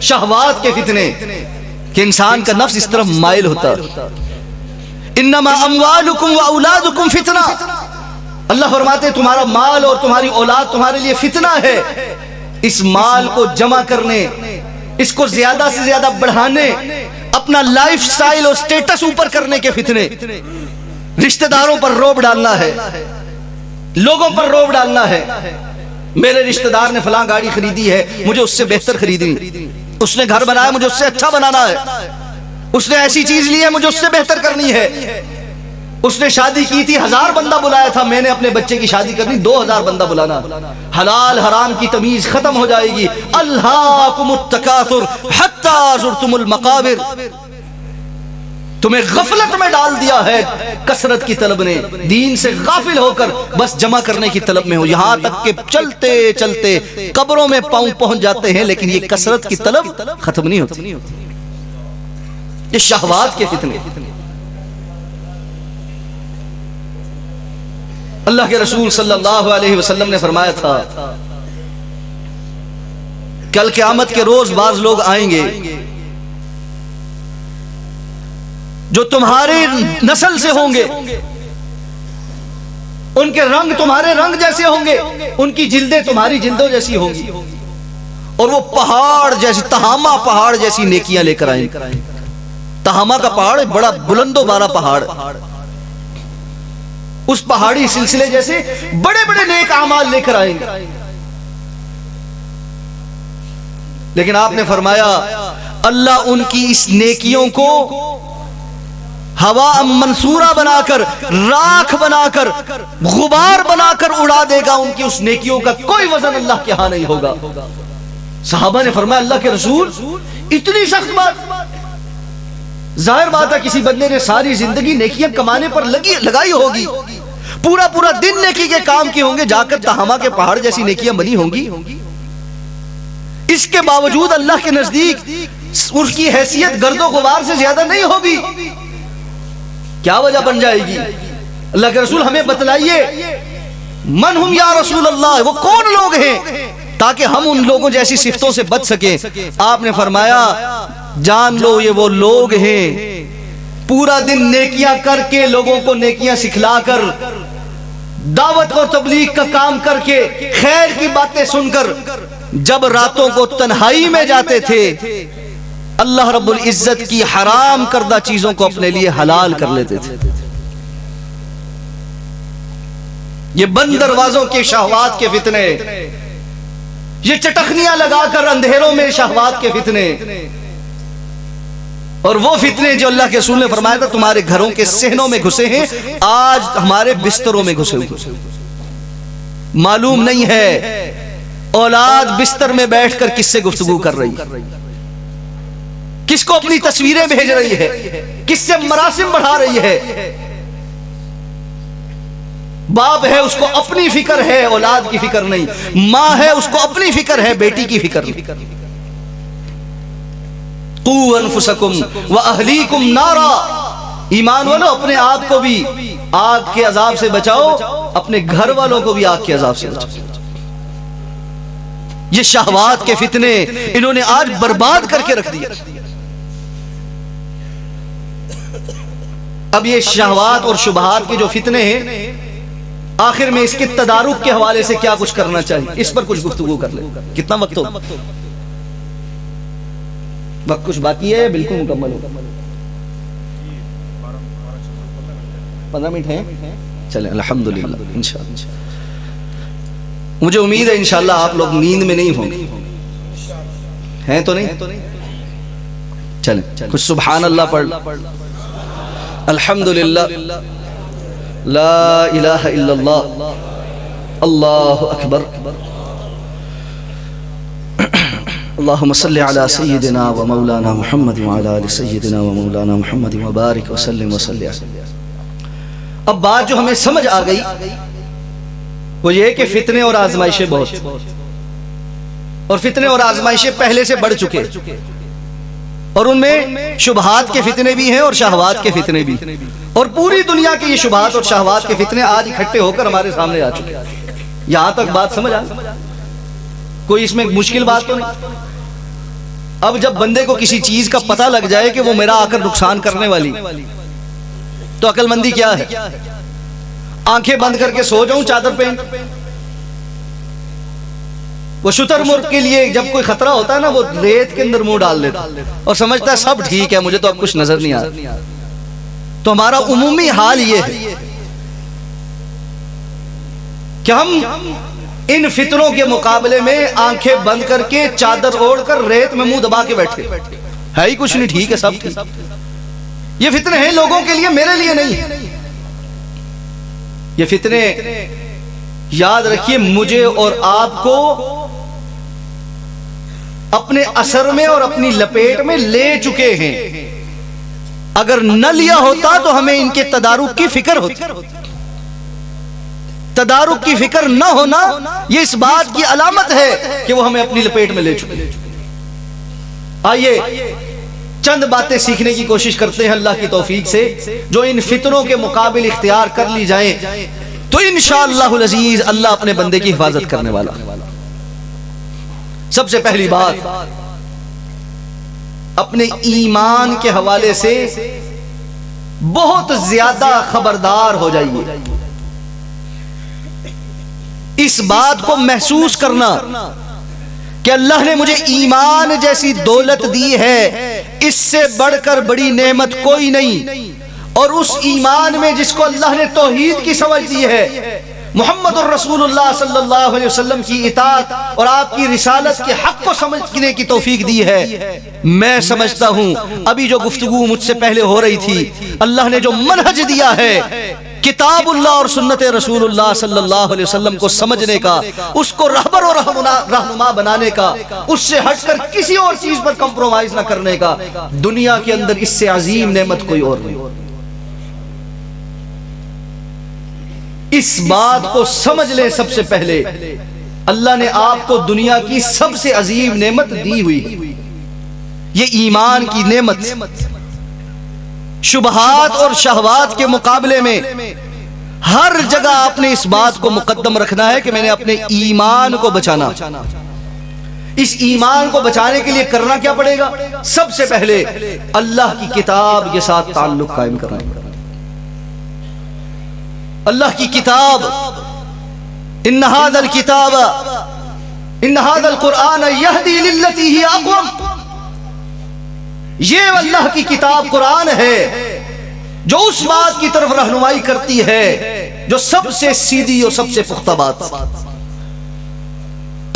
شہوات کے فتنے کہ انسان کا نفس اس طرف مائل ہوتا ہے۔ انما اموالکم و اولادکم فتنہ، اللہ فرماتے ہیں تمہارا مال اور تمہاری اولاد تمہارے لیے فتنہ ہے۔ اس مال کو جمع کرنے، اس کو زیادہ سے زیادہ بڑھانے، اپنا لائف سٹائل اور سٹیٹس اوپر کرنے کے فتنے، رشتہ داروں پر روب ڈالنا ہے، لوگوں پر روب ڈالنا ہے۔ میرے رشتہ دار نے فلاں گاڑی خریدی ہے، مجھے اس سے بہتر خریدنی، اس نے گھر بنایا مجھے اس سے اچھا بنانا ہے، اس نے ایسی چیز لی ہے مجھے اس سے بہتر کرنی ہے، اس نے شادی کی تھی 1000 بندہ بلایا تھا، میں نے اپنے بچے کی شادی کرنی 2000 بندہ بلانا۔ حلال حرام کی تمیز ختم ہو جائے گی۔ الہاکم التکاثر حتی زرتم المقابر، تمہیں غفلت میں ڈال دیا ہے کثرت کی طلب نے، دین سے غافل ہو کر بس جمع کرنے کی طلب میں ہو، یہاں تک کہ چلتے چلتے قبروں میں پاؤں پہنچ جاتے ہیں، لیکن یہ کثرت کی طلب ختم نہیں ہوتی۔ یہ شہوات کے فتنے۔ اللہ کے رسول صلی اللہ علیہ وسلم نے فرمایا تھا کل قیامت کے روز بعض لوگ آئیں گے جو تمہارے نسل سے ہوں گے، ان کے رنگ تمہارے رنگ جیسے ہوں گے، ان کی جلدیں تمہاری جلدوں جیسی ہوں گی، اور وہ پہاڑ جیسی، تہامہ پہاڑ جیسی نیکیاں لے کر آئیں گے۔ تہامہ کا پہاڑ بڑا بلند و بالا پہاڑ، اس پہاڑی سلسلے جیسے بڑے بڑے نیک اعمال لے کر آئیں گے۔ لیکن آپ نے فرمایا اللہ ان کی اس نیکیوں کو ہوا منصورہ بنا کر، راکھ بنا کر، غبار بنا کر اڑا دے گا، ان کی اس نیکیوں کا کوئی وزن اللہ کے ہاں نہیں ہوگا۔ صحابہ نے فرمایا اللہ کے رسول اتنی سخت بات؟ ظاہر بات ہے کسی بندے نے ساری زندگی نیکیاں کمانے پر لگائی ہوگی، پورا پورا دن نیکی کے کام کی ہوں گے، جا کر تہامہ کے پہاڑ جیسی نیکیاں بنی ہوں گی، اس کے باوجود اللہ کے نزدیک اس کی حیثیت گرد و غبار سے زیادہ نہیں ہوگی۔ کیا وجہ بن جائے گی؟ اللہ کے رسول ہمیں بتلائیے من ہم یا رسول اللہ، وہ کون لوگ ہیں تاکہ ہم ان لوگوں جیسی صفتوں سے بچ سکیں۔ آپ نے فرمایا جان لو یہ وہ لوگ ہیں پورا دن نیکیاں کر کے، لوگوں کو نیکیاں سکھلا کر، دعوت اور تبلیغ کا کام کر کے، خیر کی باتیں سن کر، جب راتوں کو تنہائی میں جاتے تھے اللہ رب العزت کی حرام کردہ چیزوں کو اپنے لیے حلال کر لیتے تھے۔ یہ بند دروازوں کے شہوات کے فتنے، یہ چٹخنیاں لگا کر اندھیروں میں شہوات کے فتنے، اور وہ فتنے جو اللہ کے رسول نے فرمایا تھا تمہارے گھروں کے صحنوں میں گھسے ہیں، آج ہمارے بستروں میں گھسے ہوئے۔ معلوم نہیں ہے اولاد بستر میں بیٹھ کر کس سے گفتگو کر رہی ہے، کس کو اپنی تصویریں بھیج رہی ہے، کس سے مراسم بڑھا رہی ہے۔ باپ ہے اس کو اپنی فکر ہے، اولاد کی فکر نہیں۔ ماں ہے اس کو اپنی فکر ہے، بیٹی کی فکر نہیں۔ قُوْ أَنفُسَكُمْ وَأَهْلِيكُمْ نَارًا، ایمان والو اپنے آپ کو بھی آگ کے عذاب سے بچاؤ، اپنے گھر والوں کو بھی آگ کے عذاب سے بچاؤ۔ یہ شہوات کے فتنے انہوں نے آج برباد کر کے رکھ دیا۔ اب یہ شہوات اور شبہات کے جو فتنے ہیں، آخر میں اس کے تدارک کے حوالے سے کیا کچھ کرنا چاہیے، اس پر کچھ گفتگو کر لیں۔ کتنا وقت ہو؟ وقت کچھ باقی ہے؟ بالکل مکمل ہوگا، 15 منٹ ہیں، چلیں الحمدللہ انشاءاللہ۔ مجھے امید ہے انشاءاللہ آپ لوگ نیند میں نہیں ہوں گے، ہیں تو نہیں؟ چلیں کچھ سبحان اللہ پڑھ، الحمدللہ، لا الہ الا اللہ، اللہ اکبر، اللہم صلی علی سیدنا و مولانا محمد وعلی آل سیدنا و مولانا محمد وبارک وسلم وسلم۔ اب بات جو ہمیں سمجھ آ گئی وہ یہ کہ فتنے اور آزمائشیں بہت، اور فتنے اور آزمائشیں پہلے سے بڑھ چکے، اور ان میں شبہات کے فتنے بھی ہیں اور شہوات کے فتنے بھی، اور پوری دنیا کے یہ شبہات اور شہوات کے فتنے آج اکٹھے ہو کر ہمارے سامنے آ چکے۔ یہاں تک بات سمجھ آ؟ کوئی اس میں مشکل بات تو نہیں؟ اب جب بندے کو کسی چیز کا پتہ لگ جائے کہ وہ میرا آ کر نقصان کرنے والی، تو عقل مندی کیا ہے؟ آنکھیں بند کر کے سو جاؤں چادر پہن؟ وہ شتر مرغ کے لیے جب کوئی خطرہ ہوتا ہے نا، وہ ریت کے اندر منہ ڈال لیتا اور سمجھتا ہے سب ٹھیک ہے، مجھے تو اب کچھ نظر نہیں آ رہا۔ تو ہمارا عمومی حال یہ ہے کہ ہم ان فتنوں کے مقابلے میں آنکھیں بند کر کے چادر اوڑھ کر ریت میں منہ دبا کے بیٹھے، ہے ہی کچھ نہیں، ٹھیک ہے سب ٹھیک۔ یہ فتنے ہیں لوگوں کے لیے، میرے لیے نہیں۔ یہ فتنے یاد رکھیے مجھے اور آپ کو اپنے اثر میں اور اپنی لپیٹ میں لے چکے ہیں۔ اگر نہ لیا ہوتا تو ہمیں ان کے تدارک کی فکر ہوتی۔ تدارک کی فکر نہ ہونا یہ اس بات کی علامت ہے کہ وہ ہمیں اپنی لپیٹ میں لے چکے۔ آئیے چند باتیں سیکھنے کی کوشش کرتے ہیں اللہ کی توفیق سے، جو ان فتنوں کے مقابل اختیار کر لی جائیں تو انشاءاللہ العزیز اللہ اپنے بندے کی حفاظت کرنے والا۔ سب سے پہلی بات، اپنے ایمان کے حوالے سے بہت زیادہ خبردار ہو جائیے۔ اس بات کو محسوس کرنا کہ اللہ نے مجھے ایمان جیسی دولت دی ہے، اس سے بڑھ کر بڑی نعمت کوئی نہیں، اور اس ایمان میں جس کو اللہ نے توحید کی سمجھ دی ہے، محمد الرسول اللہ صلی اللہ علیہ وسلم کی اطاعت اور آپ کی رسالت کے حق کو سمجھنے کی توفیق دی ہے۔ میں سمجھتا ہوں ابھی جو گفتگو مجھ سے پہلے ہو رہی تھی، اللہ نے جو منہج دیا ہے کتاب اللہ اور سنت رسول اللہ صلی اللہ علیہ وسلم کو سمجھنے کا، اس کو رہبر اور رہنما بنانے کا، اس سے ہٹ کر کسی اور چیز پر کمپرومائز نہ کرنے کا، دنیا کے اندر اس سے عظیم نعمت کوئی اور نہیں۔ اس بات کو سمجھ لیں، سب سے پہلے اللہ نے آپ کو دنیا کی سب سے عظیم نعمت دی ہوئی، یہ ایمان کی نعمت۔ شبہات اور شہوات کے مقابلے میں ہر جگہ آپ نے اس بات کو مقدم رکھنا ہے کہ میں نے اپنے ایمان کو بچانا۔ اس ایمان کو بچانے کے لیے کرنا کیا پڑے گا؟ سب سے پہلے اللہ کی کتاب کے ساتھ تعلق قائم کرنا۔ اللہ کی کتاب، ان ھذا الکتاب ان ھذا القرآن یہدی للتی ہی اقوم، یہ اللہ کی کتاب قرآن ہے جو اس بات کی طرف رہنمائی کرتی ہے جو سب سے سیدھی اور سب سے پختہ بات۔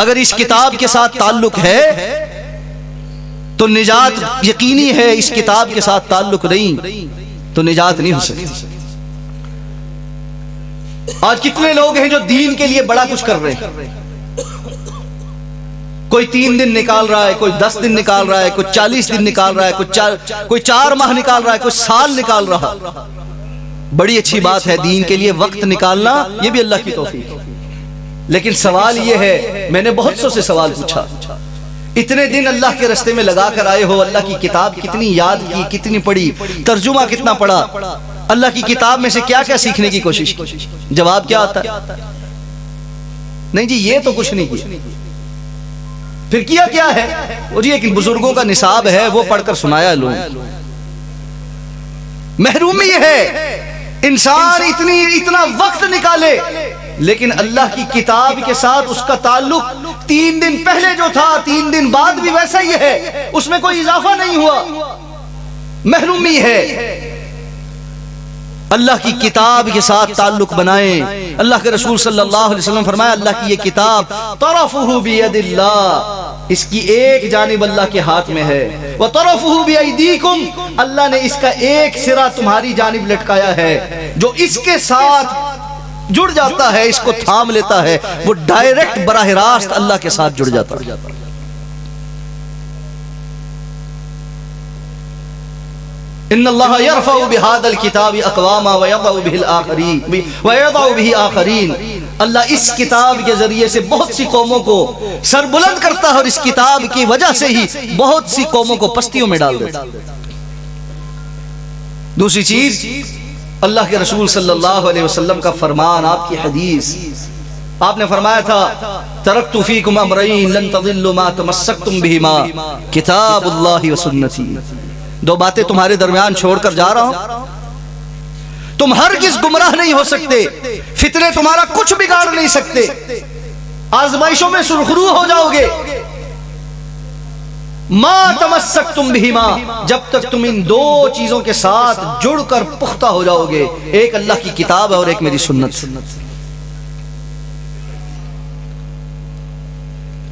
اگر اس کتاب کے ساتھ تعلق ہے تو نجات یقینی ہے، اس کتاب کے ساتھ تعلق نہیں تو نجات نہیں ہو سکتی۔ آج کتنے لوگ ہیں جو دین کے لیے بڑا کچھ کر رہے ہیں، کوئی 3 دن نکال رہا ہے، کوئی 10 دن نکال رہا ہے، کوئی 40 دن نکال رہا ہے، کوئی 4 ماہ نکال رہا ہے، کوئی سال نکال رہا۔ بڑی اچھی بات ہے دین کے لیے وقت نکالنا، یہ بھی اللہ کی توفیق ہے۔ لیکن سوال یہ ہے، میں نے بہت سو سے سوال پوچھا، اتنے دن اللہ کے رستے میں لگا کر آئے ہو، اللہ کی کتاب کتنی یاد کی، کتنی پڑھی، ترجمہ کتنا پڑھا، اللہ کی کتاب میں سے کیا کیا سیکھنے کی کوشش کی؟ جواب کیا آتا ہے؟ نہیں جی یہ تو کچھ نہیں کیا۔ پھر کیا کیا ہے؟ وہ جی ایک بزرگوں کا نصاب ہے، وہ پڑھ کر سنایا لوگ۔ محرومی ہے انسان اتنا وقت نکالے لیکن اللہ کی کتاب کے ساتھ اس کا تعلق 3 دن پہلے جو تھا 3 دن بعد بھی ویسا ہی ہے، اس میں کوئی اضافہ نہیں ہوا۔ محرومی ہے۔ اللہ کی کتاب کے ساتھ تعلق بنائیں۔ اللہ کے رسول صلی اللہ علیہ وسلم فرمایا اللہ کی یہ کتاب طرفہ بید اللہ، اس کی ایک جانب اللہ کے ہاتھ میں ہے، وطرفہ بایدیکم، اللہ نے اس کا ایک سرا تمہاری جانب لٹکایا ہے۔ جو اس کے ساتھ جڑ جاتا ہے، اس کو تھام لیتا ہے، وہ ڈائریکٹ براہ راست اللہ کے ساتھ جڑ جاتا ہے۔ ان اللہ یرفع بہذا الکتاب اقواما ویضع به آخرین، اللہ اس کتاب کے ذریعے سے بہت سی قوموں کو سر بلند کرتا ہے اور اس کتاب کی وجہ سے ہی بہت سی قوموں کو پستیوں میں ڈال دیتا ہے۔ دوسری چیز، اللہ کے رسول صلی اللہ علیہ وسلم کا فرمان، آپ کی حدیث، آپ نے فرمایا تھا ترکت فیکم امرین لن تضلوا ما تمسکتم بہما کتاب اللہ و سنتی، دو باتیں تمہارے درمیان چھوڑ کر جا رہا ہوں، تم ہرگز گمراہ نہیں ہو سکتے، فتنے تمہارا کچھ بگاڑ نہیں سکتے، آزمائشوں میں سرخرو ہو جاؤ گے، ما تمسکتم بہما، جب تک تم ان دو چیزوں کے ساتھ جڑ کر پختہ ہو جاؤ گے، ایک اللہ کی کتاب ہے اور ایک میری سنت۔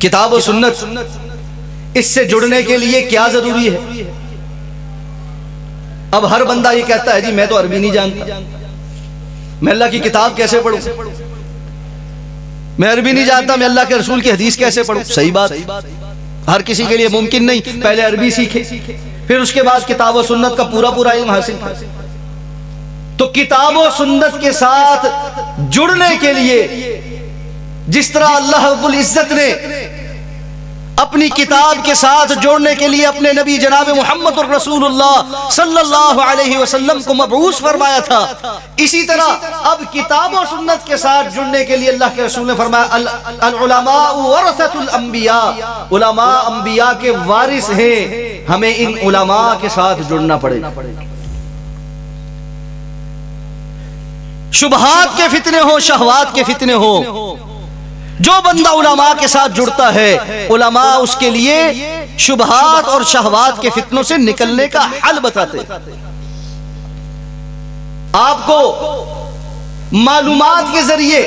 کتاب و سنت، اس سے جڑنے کے لیے کیا ضروری ہے؟ اب ہر بندہ یہ کہتا ہے جی میں تو عربی نہیں جانتا، میں اللہ کی کتاب کیسے پڑھوں، میں عربی نہیں جانتا، میں اللہ کے رسول کی حدیث کیسے پڑھوں؟ صحیح بات، ہر کسی کے لیے ممکن نہیں، پہلے عربی سیکھے، پھر اس کے بعد کتاب و سنت کا پورا علم حاصل کرے۔ تو کتاب و سنت کے ساتھ جڑنے کے لیے جس طرح اللہ رب العزت نے اپنی کتاب کے ساتھ جوڑنے کے لیے اپنے نبی جناب محمد الرسول اللہ صلی اللہ علیہ وسلم کو مبعوث فرمایا تھا، اسی طرح اب کتاب و سنت کے ساتھ جڑنے کے لیے اللہ کے رسول نے فرمایا العلماء ورثۃ الانبیاء، علماء انبیاء کے وارث ہیں، ہمیں ان علماء کے ساتھ جڑنا پڑے گا۔ شبہات کے فتنے ہو، شہوات کے فتنے ہو، جو بندہ علماء کے ساتھ جڑتا ہے، علماء اس کے لیے شبہات اور شہوات کے فتنوں سے نکلنے کا حل بتاتے۔ آپ کو معلومات کے ذریعے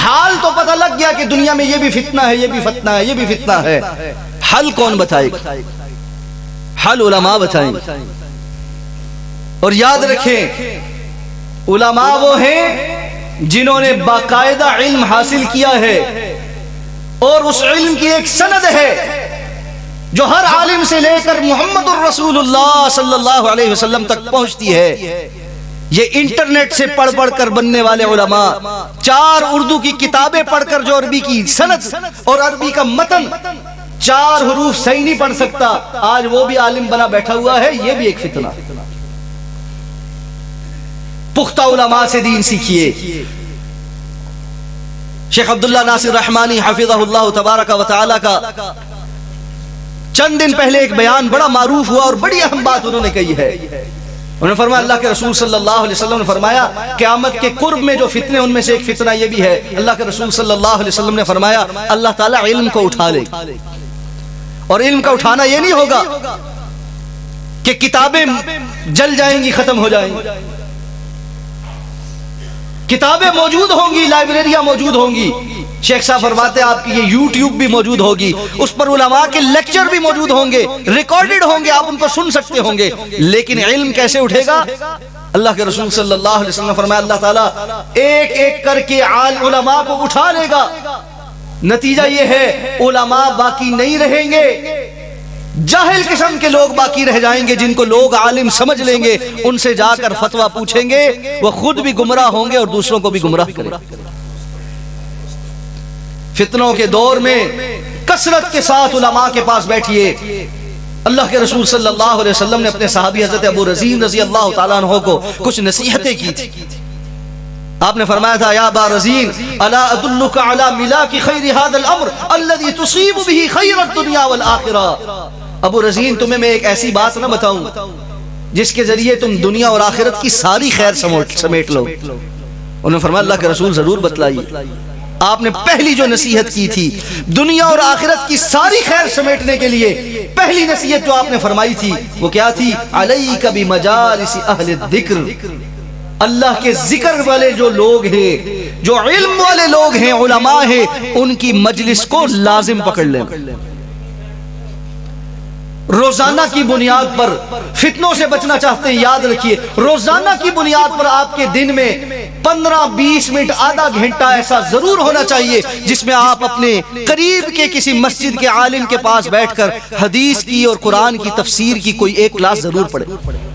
حال تو پتہ لگ گیا کہ دنیا میں یہ بھی فتنہ ہے، یہ بھی فتنہ ہے، یہ بھی فتنہ ہے، حل کون بتائے گا؟ حل علماء بتائیں گے۔ اور یاد رکھیں علماء وہ ہیں جنہوں نے باقاعدہ علم حاصل کیا ہے، اور اس علم کی ایک سند ہے جو ہر عالم سے لے کر محمد الرسول اللہ صلی اللہ علیہ وسلم تک پہنچتی ہے۔ یہ انٹرنیٹ سے پڑھ کر بننے والے علماء 4 اردو کی کتابیں پڑھ کر جو عربی کی سند اور عربی کا متن 4 حروف صحیح نہیں پڑھ سکتا، آج وہ بھی عالم بنا بیٹھا ہوا ہے، یہ بھی ایک فتنہ۔ پختہ علماء سے دین سیکھیے۔ شیخ عبداللہ ناصر رحمانی حفظہ اللہ تبارک و تعالی کا چند دن پہلے ایک بیان بڑا معروف ہوا اور بڑی اہم بات انہوں نے کہی ہے۔ انہوں نے فرمایا اللہ کے رسول صلی اللہ علیہ وسلم نے فرمایا قیامت کے قرب میں جو فتنے ان میں سے ایک فتنہ یہ بھی ہے، اللہ کے رسول صلی اللہ علیہ وسلم نے فرمایا اللہ تعالیٰ علم کو اٹھا لے، اور علم کا اٹھانا یہ نہیں ہوگا کہ کتابیں جل جائیں گی، ختم ہو جائیں گی، کتابیں موجود ہوں گی، لائبریریاں موجود ہوں گی، شیخ صاحب فرماتے ہیں آپ کی یہ یوٹیوب بھی موجود ہوگی، اس پر علماء کے لیکچر بھی موجود ہوں گے، ریکارڈڈ ہوں گے، آپ ان کو سن سکتے ہوں گے، لیکن علم کیسے اٹھے گا؟ اللہ کے رسول صلی اللہ علیہ وسلم نے فرمایا اللہ تعالیٰ ایک ایک کر کے علماء کو اٹھا لے گا، نتیجہ یہ ہے علماء باقی نہیں رہیں گے، جاہل قسم کے لوگ باقی رہ جائیں گے، جن کو لوگ عالم سمجھ لیں گے، ان سے جا کر فتویٰ پوچھیں گے، وہ خود بھی گمراہ ہوں گے اور دوسروں کو بھی گمراہ کریں گے۔ فتنوں کے دور میں کثرت کے ساتھ علماء کے پاس بیٹھیے۔ اللہ کے رسول صلی اللہ علیہ وسلم نے اپنے صحابی حضرت ابو رزین رضی اللہ تعالیٰ عنہ کو کچھ نصیحتیں کی تھی۔ آپ نے فرمایا تھا یا ابا رزین الا ادلک علی ملاک خیر هذا الامر الذي تصیب به خیر الدنیا والآخرہ، ابو رزین تمہیں میں ایک ایسی بات نہ بتاؤں جس کے ذریعے تم دنیا اور آخرت کی ساری خیر سمیٹ لو؟ انہوں نے فرمایا اللہ کے رسول ضرور بتلائیے۔ آپ نے پہلی جو نصیحت کی تھی دنیا اور آخرت کی ساری خیر سمیٹنے کے لیے، پہلی نصیحت جو آپ نے فرمائی تھی وہ کیا تھی؟ علیک بمجالس اہل الذکر، اللہ کے ذکر والے جو لوگ ہیں، جو علم والے لوگ ہیں، علماء ہیں، ان کی مجلس کو لازم پکڑ لیں۔ روزانہ کی بنیاد پر فتنوں سے بچنا چاہتے ہیں، یاد رکھیے روزانہ کی بنیاد پر آپ کے دن میں 15-20 منٹ، آدھا گھنٹہ ایسا ضرور ہونا چاہیے جس میں آپ اپنے قریب کے کسی مسجد کے عالم کے پاس بیٹھ کر حدیث کی اور قرآن کی تفسیر کی کوئی ایک کلاس ضرور پڑھیں۔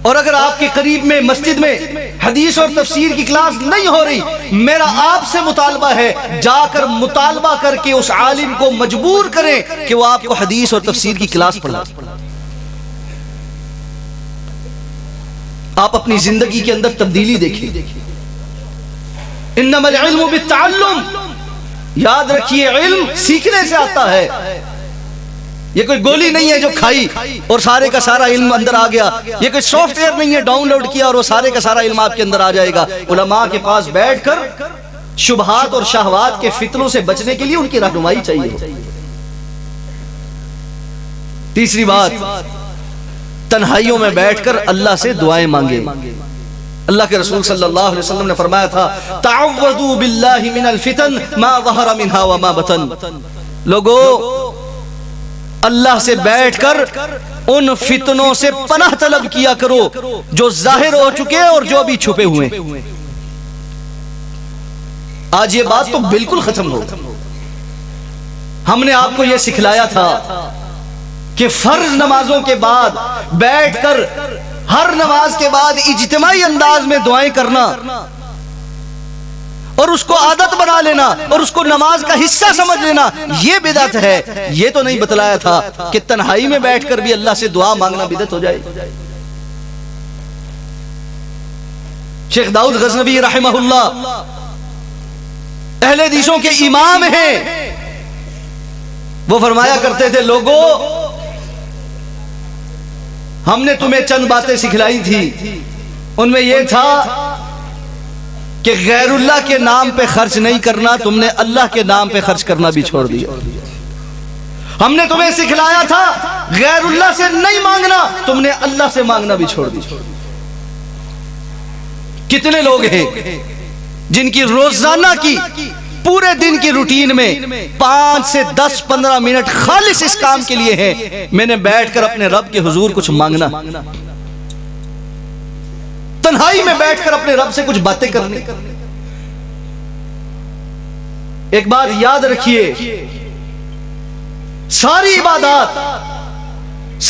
اور اگر آپ کے قریب میں مسجد میں حدیث اور تفسیر کی کلاس نہیں ہو رہی، میرا آپ سے مطالبہ ہے جا کر مطالبہ کر کے اس عالم کو مجبور کریں کہ وہ آپ کو حدیث اور تفسیر کی کلاس پڑھائے۔ آپ اپنی زندگی کے اندر تبدیلی دیکھیں۔ انما العلم بالتعلم، یاد رکھیے علم سیکھنے سے آتا ہے، یہ کوئی گولی نہیں ہے جو کھائی اور سارے کا سارا علم اندر آ گیا، یہ کوئی سافٹ ویئر نہیں ہے ڈاؤن لوڈ کیا اور وہ سارے کا سارا علم آپ کے اندر آ جائے گا۔ علماء کے پاس بیٹھ کر شبہات اور شہوات کے فتنوں سے بچنے کے لیے ان کی رہنمائی چاہیے۔ تیسری بات، تنہائیوں میں بیٹھ کر اللہ سے دعائیں مانگیں۔ اللہ کے رسول صلی اللہ علیہ وسلم نے فرمایا تھا تعوذوا باللہ من الفتن ما ظہر منها وما بطن، لوگو اللہ سے بیٹھ کر ان فتنوں سے پناہ طلب کیا کرو جو ظاہر ہو چکے اور جو بھی چھپے ہوئے۔ آج یہ بات تو بالکل ختم ہو۔ ہم نے آپ کو یہ سکھلایا تھا کہ فرض نمازوں کے بعد بیٹھ کر ہر نماز کے بعد اجتماعی انداز میں دعائیں کرنا اور اس کو عادت بنا لینا اور اس کو نماز کا حصہ سمجھ لینا، یہ بدعت ہے۔ یہ تو نہیں بتلایا تھا کہ تنہائی میں بیٹھ کر بھی اللہ سے دعا مانگنا بدعت ہو جائے۔ شیخ داؤد غزنوی رحمہ اللہ اہل حدیثوں کے امام ہیں، وہ فرمایا کرتے تھے لوگوں ہم نے تمہیں چند باتیں سکھلائی تھی، ان میں یہ تھا کہ غیر اللہ کے نام پہ خرچ نہیں کرنا، تم نے اللہ کے نام پہ خرچ کرنا بھی چھوڑ دیا۔ ہم نے تمہیں سکھلایا تھا غیر اللہ سے نہیں مانگنا، تم نے اللہ سے مانگنا بھی چھوڑ دیا۔ کتنے لوگ ہیں جن کی روزانہ کی پورے دن کی روٹین میں 5 سے 10-15 منٹ خالص اس کام کے لیے ہے، میں نے بیٹھ کر اپنے رب کے حضور کچھ مانگنا، تنہائی میں بیٹھ کر اپنے رب سے کچھ باتیں کرنی۔ ایک بات یاد رکھیے، ساری عبادات،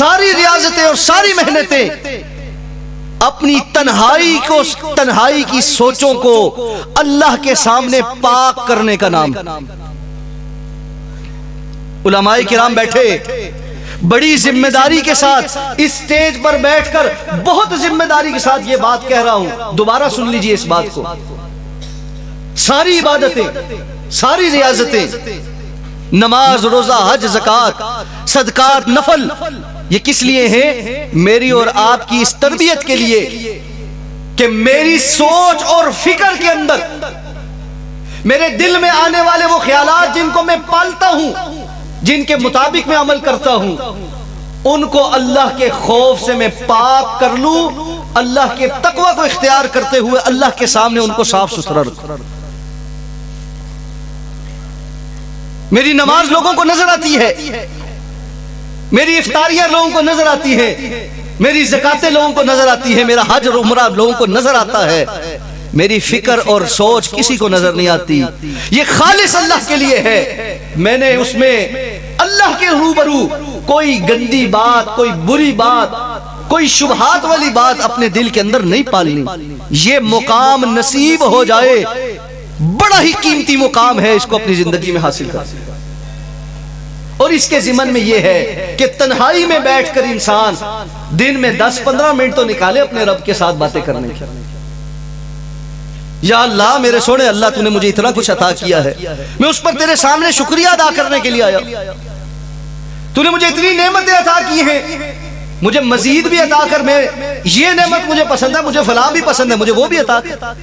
ساری ریاضتیں اور ساری محنتیں اپنی تنہائی کی سوچوں کو اللہ کے سامنے پاک کرنے کا نام۔ علماء کرام بیٹھے بڑی ذمہ داری کے ساتھ اس سٹیج پر بیٹھ کر، بہت ذمہ داری کے ساتھ یہ بات کہہ رہا ہوں، دوبارہ سن لیجئے اس بات کو۔ ساری عبادتیں، ساری ریاضتیں، نماز، روزہ، حج، زکوٰۃ، صدقات، نفل، یہ کس لیے ہیں؟ میری اور آپ کی اس تربیت کے لیے کہ میری سوچ اور فکر کے اندر میرے دل میں آنے والے وہ خیالات جن کو میں پالتا ہوں، جن کے مطابق میں عمل کرتا ہوں، ان کو اللہ کے خوف سے میں پاک کر لوں، اللہ کے تقوی کو اختیار کرتے ہوئے اللہ کے سامنے ان کو صاف ستھرا رکھوں۔ میری نماز لوگوں کو نظر آتی ہے، میری افطاریاں لوگوں کو نظر آتی ہے، میری زکاتیں لوگوں کو نظر آتی ہے، میرا حج اور عمرہ لوگوں کو نظر آتا ہے، میری فکر اور سوچ کسی کو نظر نہیں آتی۔ یہ خالص اللہ کے لیے ہے، میں نے اس میں اللہ کے روبرو کوئی گندی بات، کوئی بری بات، کوئی شبہات والی بات اپنے دل کے اندر نہیں پالنی۔ یہ مقام نصیب ہو جائے، بڑا ہی قیمتی مقام ہے، اس کو اپنی زندگی میں حاصل کر۔ اور اس کے ضمن میں یہ ہے کہ تنہائی میں بیٹھ کر انسان دن میں 10-15 منٹ تو نکالے اپنے رب کے ساتھ باتیں کرنے کی۔ یا اللہ میرے سونے اللہ، تو نے مجھے اتنا کچھ عطا کیا ہے، میں اس پر تیرے سامنے شکریہ ادا کرنے کے لیے آیا۔ تو نے مجھے اتنی نعمتیں عطا کی ہیں، مجھے مزید بھی عطا کر، میں یہ نعمت مجھے پسند ہے، مجھے فلاں بھی پسند ہے، مجھے وہ بھی عطا کر۔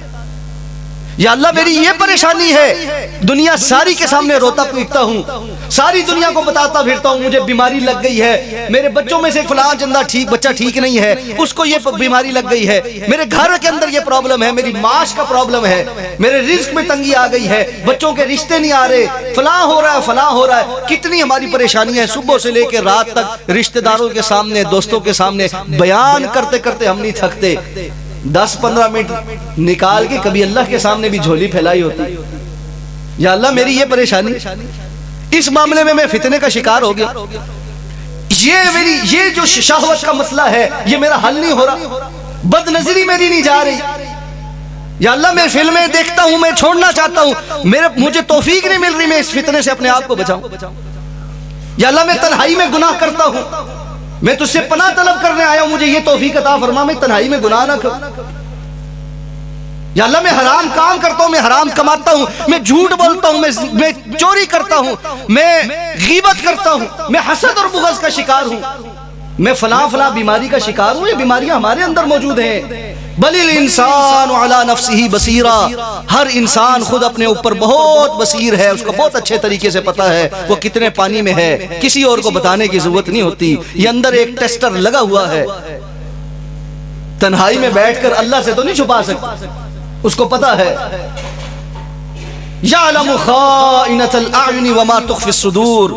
یا اللہ میری یہ پریشانی ہے، دنیا ساری کے سامنے روتا پھرتا ہوں، ساری دنیا کو بتاتا پھرتا ہوں مجھے بیماری لگ گئی ہے، میرے بچوں میں سے فلاں چندہ بچہ ٹھیک نہیں ہے، اس کو یہ بیماری لگ گئی ہے، میرے گھر کے اندر یہ پرابلم ہے، میری معاش کا پرابلم ہے، میرے رزق میں تنگی آ گئی ہے، بچوں کے رشتے نہیں آ رہے، فلاں ہو رہا ہے، فلاں ہو رہا ہے۔ کتنی ہماری پریشانیاں ہیں، صبح سے لے کے رات تک رشتہ داروں کے سامنے، دوستوں کے سامنے بیان کرتے کرتے ہم نہیں تھکتے۔ 10-15 منٹ نکال کے کبھی اللہ کے سامنے بھی جھولی پھیلائی ہوتی، یا اللہ میری یہ پریشانی، اس معاملے میں میں فتنے کا شکار ہو گیا، یہ جو شہوت کا مسئلہ ہے یہ میرا حل نہیں ہو رہا، بد نظری میری نہیں جا رہی، یا اللہ میں فلمیں دیکھتا ہوں، میں چھوڑنا چاہتا ہوں، مجھے توفیق نہیں مل رہی میں اس فتنے سے اپنے آپ کو بچاؤں۔ یا اللہ میں تنہائی میں گناہ کرتا ہوں، میں تجھ سے پناہ طلب کرنے آیا ہوں، مجھے یہ توفیق عطا فرما میں تنہائی میں گناہ نہ کروں۔ یا اللہ میں حرام کام کرتا ہوں، میں حرام کماتا ہوں، میں جھوٹ بولتا ہوں، میں چوری کرتا ہوں، میں غیبت کرتا ہوں، میں حسد اور بغض کا شکار ہوں، میں فلاں فلاں بیماری کا شکار ہوں. یہ بیماریاں ہمارے اندر موجود ہیں. بل الانسان علی نفسہ بصیرہ، ہر انسان خود اپنے اوپر بہت بصیر ہے، اس کو بہت اچھے طریقے سے پتا ہے وہ کتنے پانی میں ہے، کسی اور کو بتانے کی ضرورت نہیں ہوتی. یہ اندر ایک ٹیسٹر لگا ہوا ہے، تنہائی میں بیٹھ کر اللہ سے تو نہیں چھپا سکتا، اس کو پتا ہے. یعلم خائنۃ الاعین وما تخفی الصدور،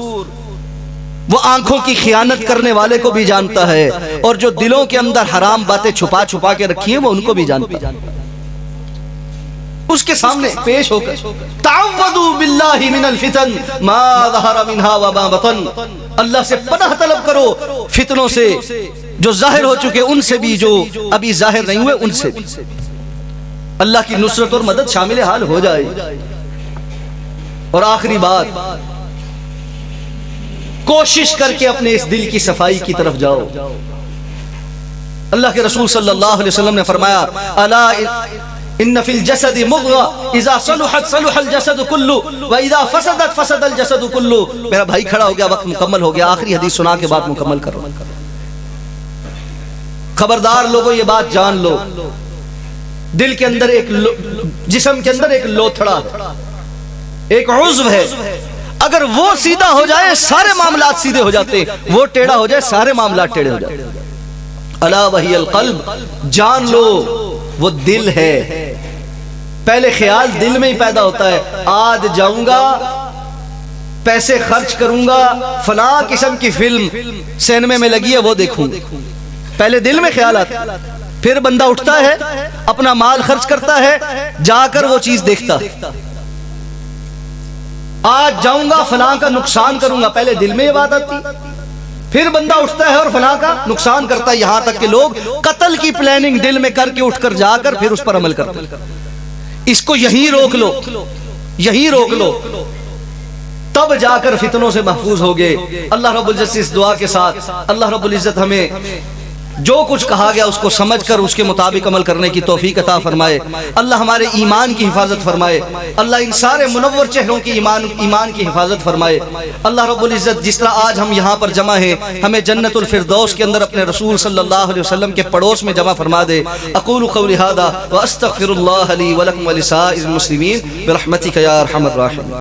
وہ آنکھوں کی خیانت کرنے والے کو بھی جانتا ہے اور جو دلوں کے اندر حرام باتیں چھپا چھپا کے رکھی ہیں وہ ان کو بھی جانتا ہے. اس کے سامنے پیش ہو کر تعوذوا باللہ من الفتن ما ظہر منها وما بطن، اللہ سے پناہ طلب کرو فتنوں سے جو ظاہر ہو چکے ان سے بھی، جو ابھی ظاہر نہیں ہوئے ان سے بھی. اللہ کی نصرت اور مدد شامل حال ہو جائے. اور آخری بات، کوشش کر کے اپنے اس دل کی صفائی کی طرف جاؤ. اللہ کے رسول صلی اللہ علیہ وسلم نے فرمایا الا ان فی الجسد مضغہ اذا صلحت صلح الجسد کلہ واذا فسدت فسد الجسد کلہ. میرا بھائی کھڑا ہو گیا، وقت مکمل ہو گیا، آخری حدیث سنا کے بعد مکمل کرو. خبردار لوگوں یہ بات جان لو، دل کے اندر ایک جسم کے اندر ایک لوتھڑا، ایک عضو ہے، اگر وہ سیدھا ہو جائے سارے معاملات سیدھے ہو جاتے، وہ ٹیڑھا ہو جائے سارے معاملات ٹیڑھے ہو جاتے. الا وہی القلب، جان لو وہ دل ہے. پہلے خیال دل میں ہی پیدا ہوتا ہے، آج جاؤں گا پیسے خرچ کروں گا، فلاں قسم کی فلم سینما میں لگی ہے وہ دیکھوں. پہلے دل میں خیال آتا ہے، پھر بندہ اٹھتا ہے اپنا مال خرچ کرتا ہے، جا کر وہ چیز دیکھتا. آج جاؤں گا فلاں کا نقصان کروں گا، پہلے دل میں یہ بات آتی، پھر بندہ اٹھتا ہے اور فلاں کا نقصان کرتا ہے. یہاں تک کہ لوگ قتل کی پلاننگ دل میں کر کے اٹھ کر جا کر پھر اس پر عمل کرتے. اس کو یہیں روک لو، یہیں روک لو، تب جا کر فتنوں سے محفوظ ہوگے. اللہ رب العزت سے اس دعا کے ساتھ اللہ رب العزت ہمیں جو کچھ کہا گیا اس کو سمجھ کر اس کے مطابق عمل کرنے کی توفیق عطا فرمائے. اللہ ہمارے ایمان کی حفاظت فرمائے. اللہ ان سارے منور چہروں کی ایمان کی حفاظت فرمائے. اللہ رب العزت جس طرح آج ہم یہاں پر جمع ہیں ہمیں جنت الفردوس کے اندر اپنے رسول صلی اللہ علیہ وسلم کے پڑوس میں جمع فرما دے. اقول قولی ھذا واستغفر اللہ لی ولکم ولسائر المسلمین برحمتک یا ارحم الراحمین.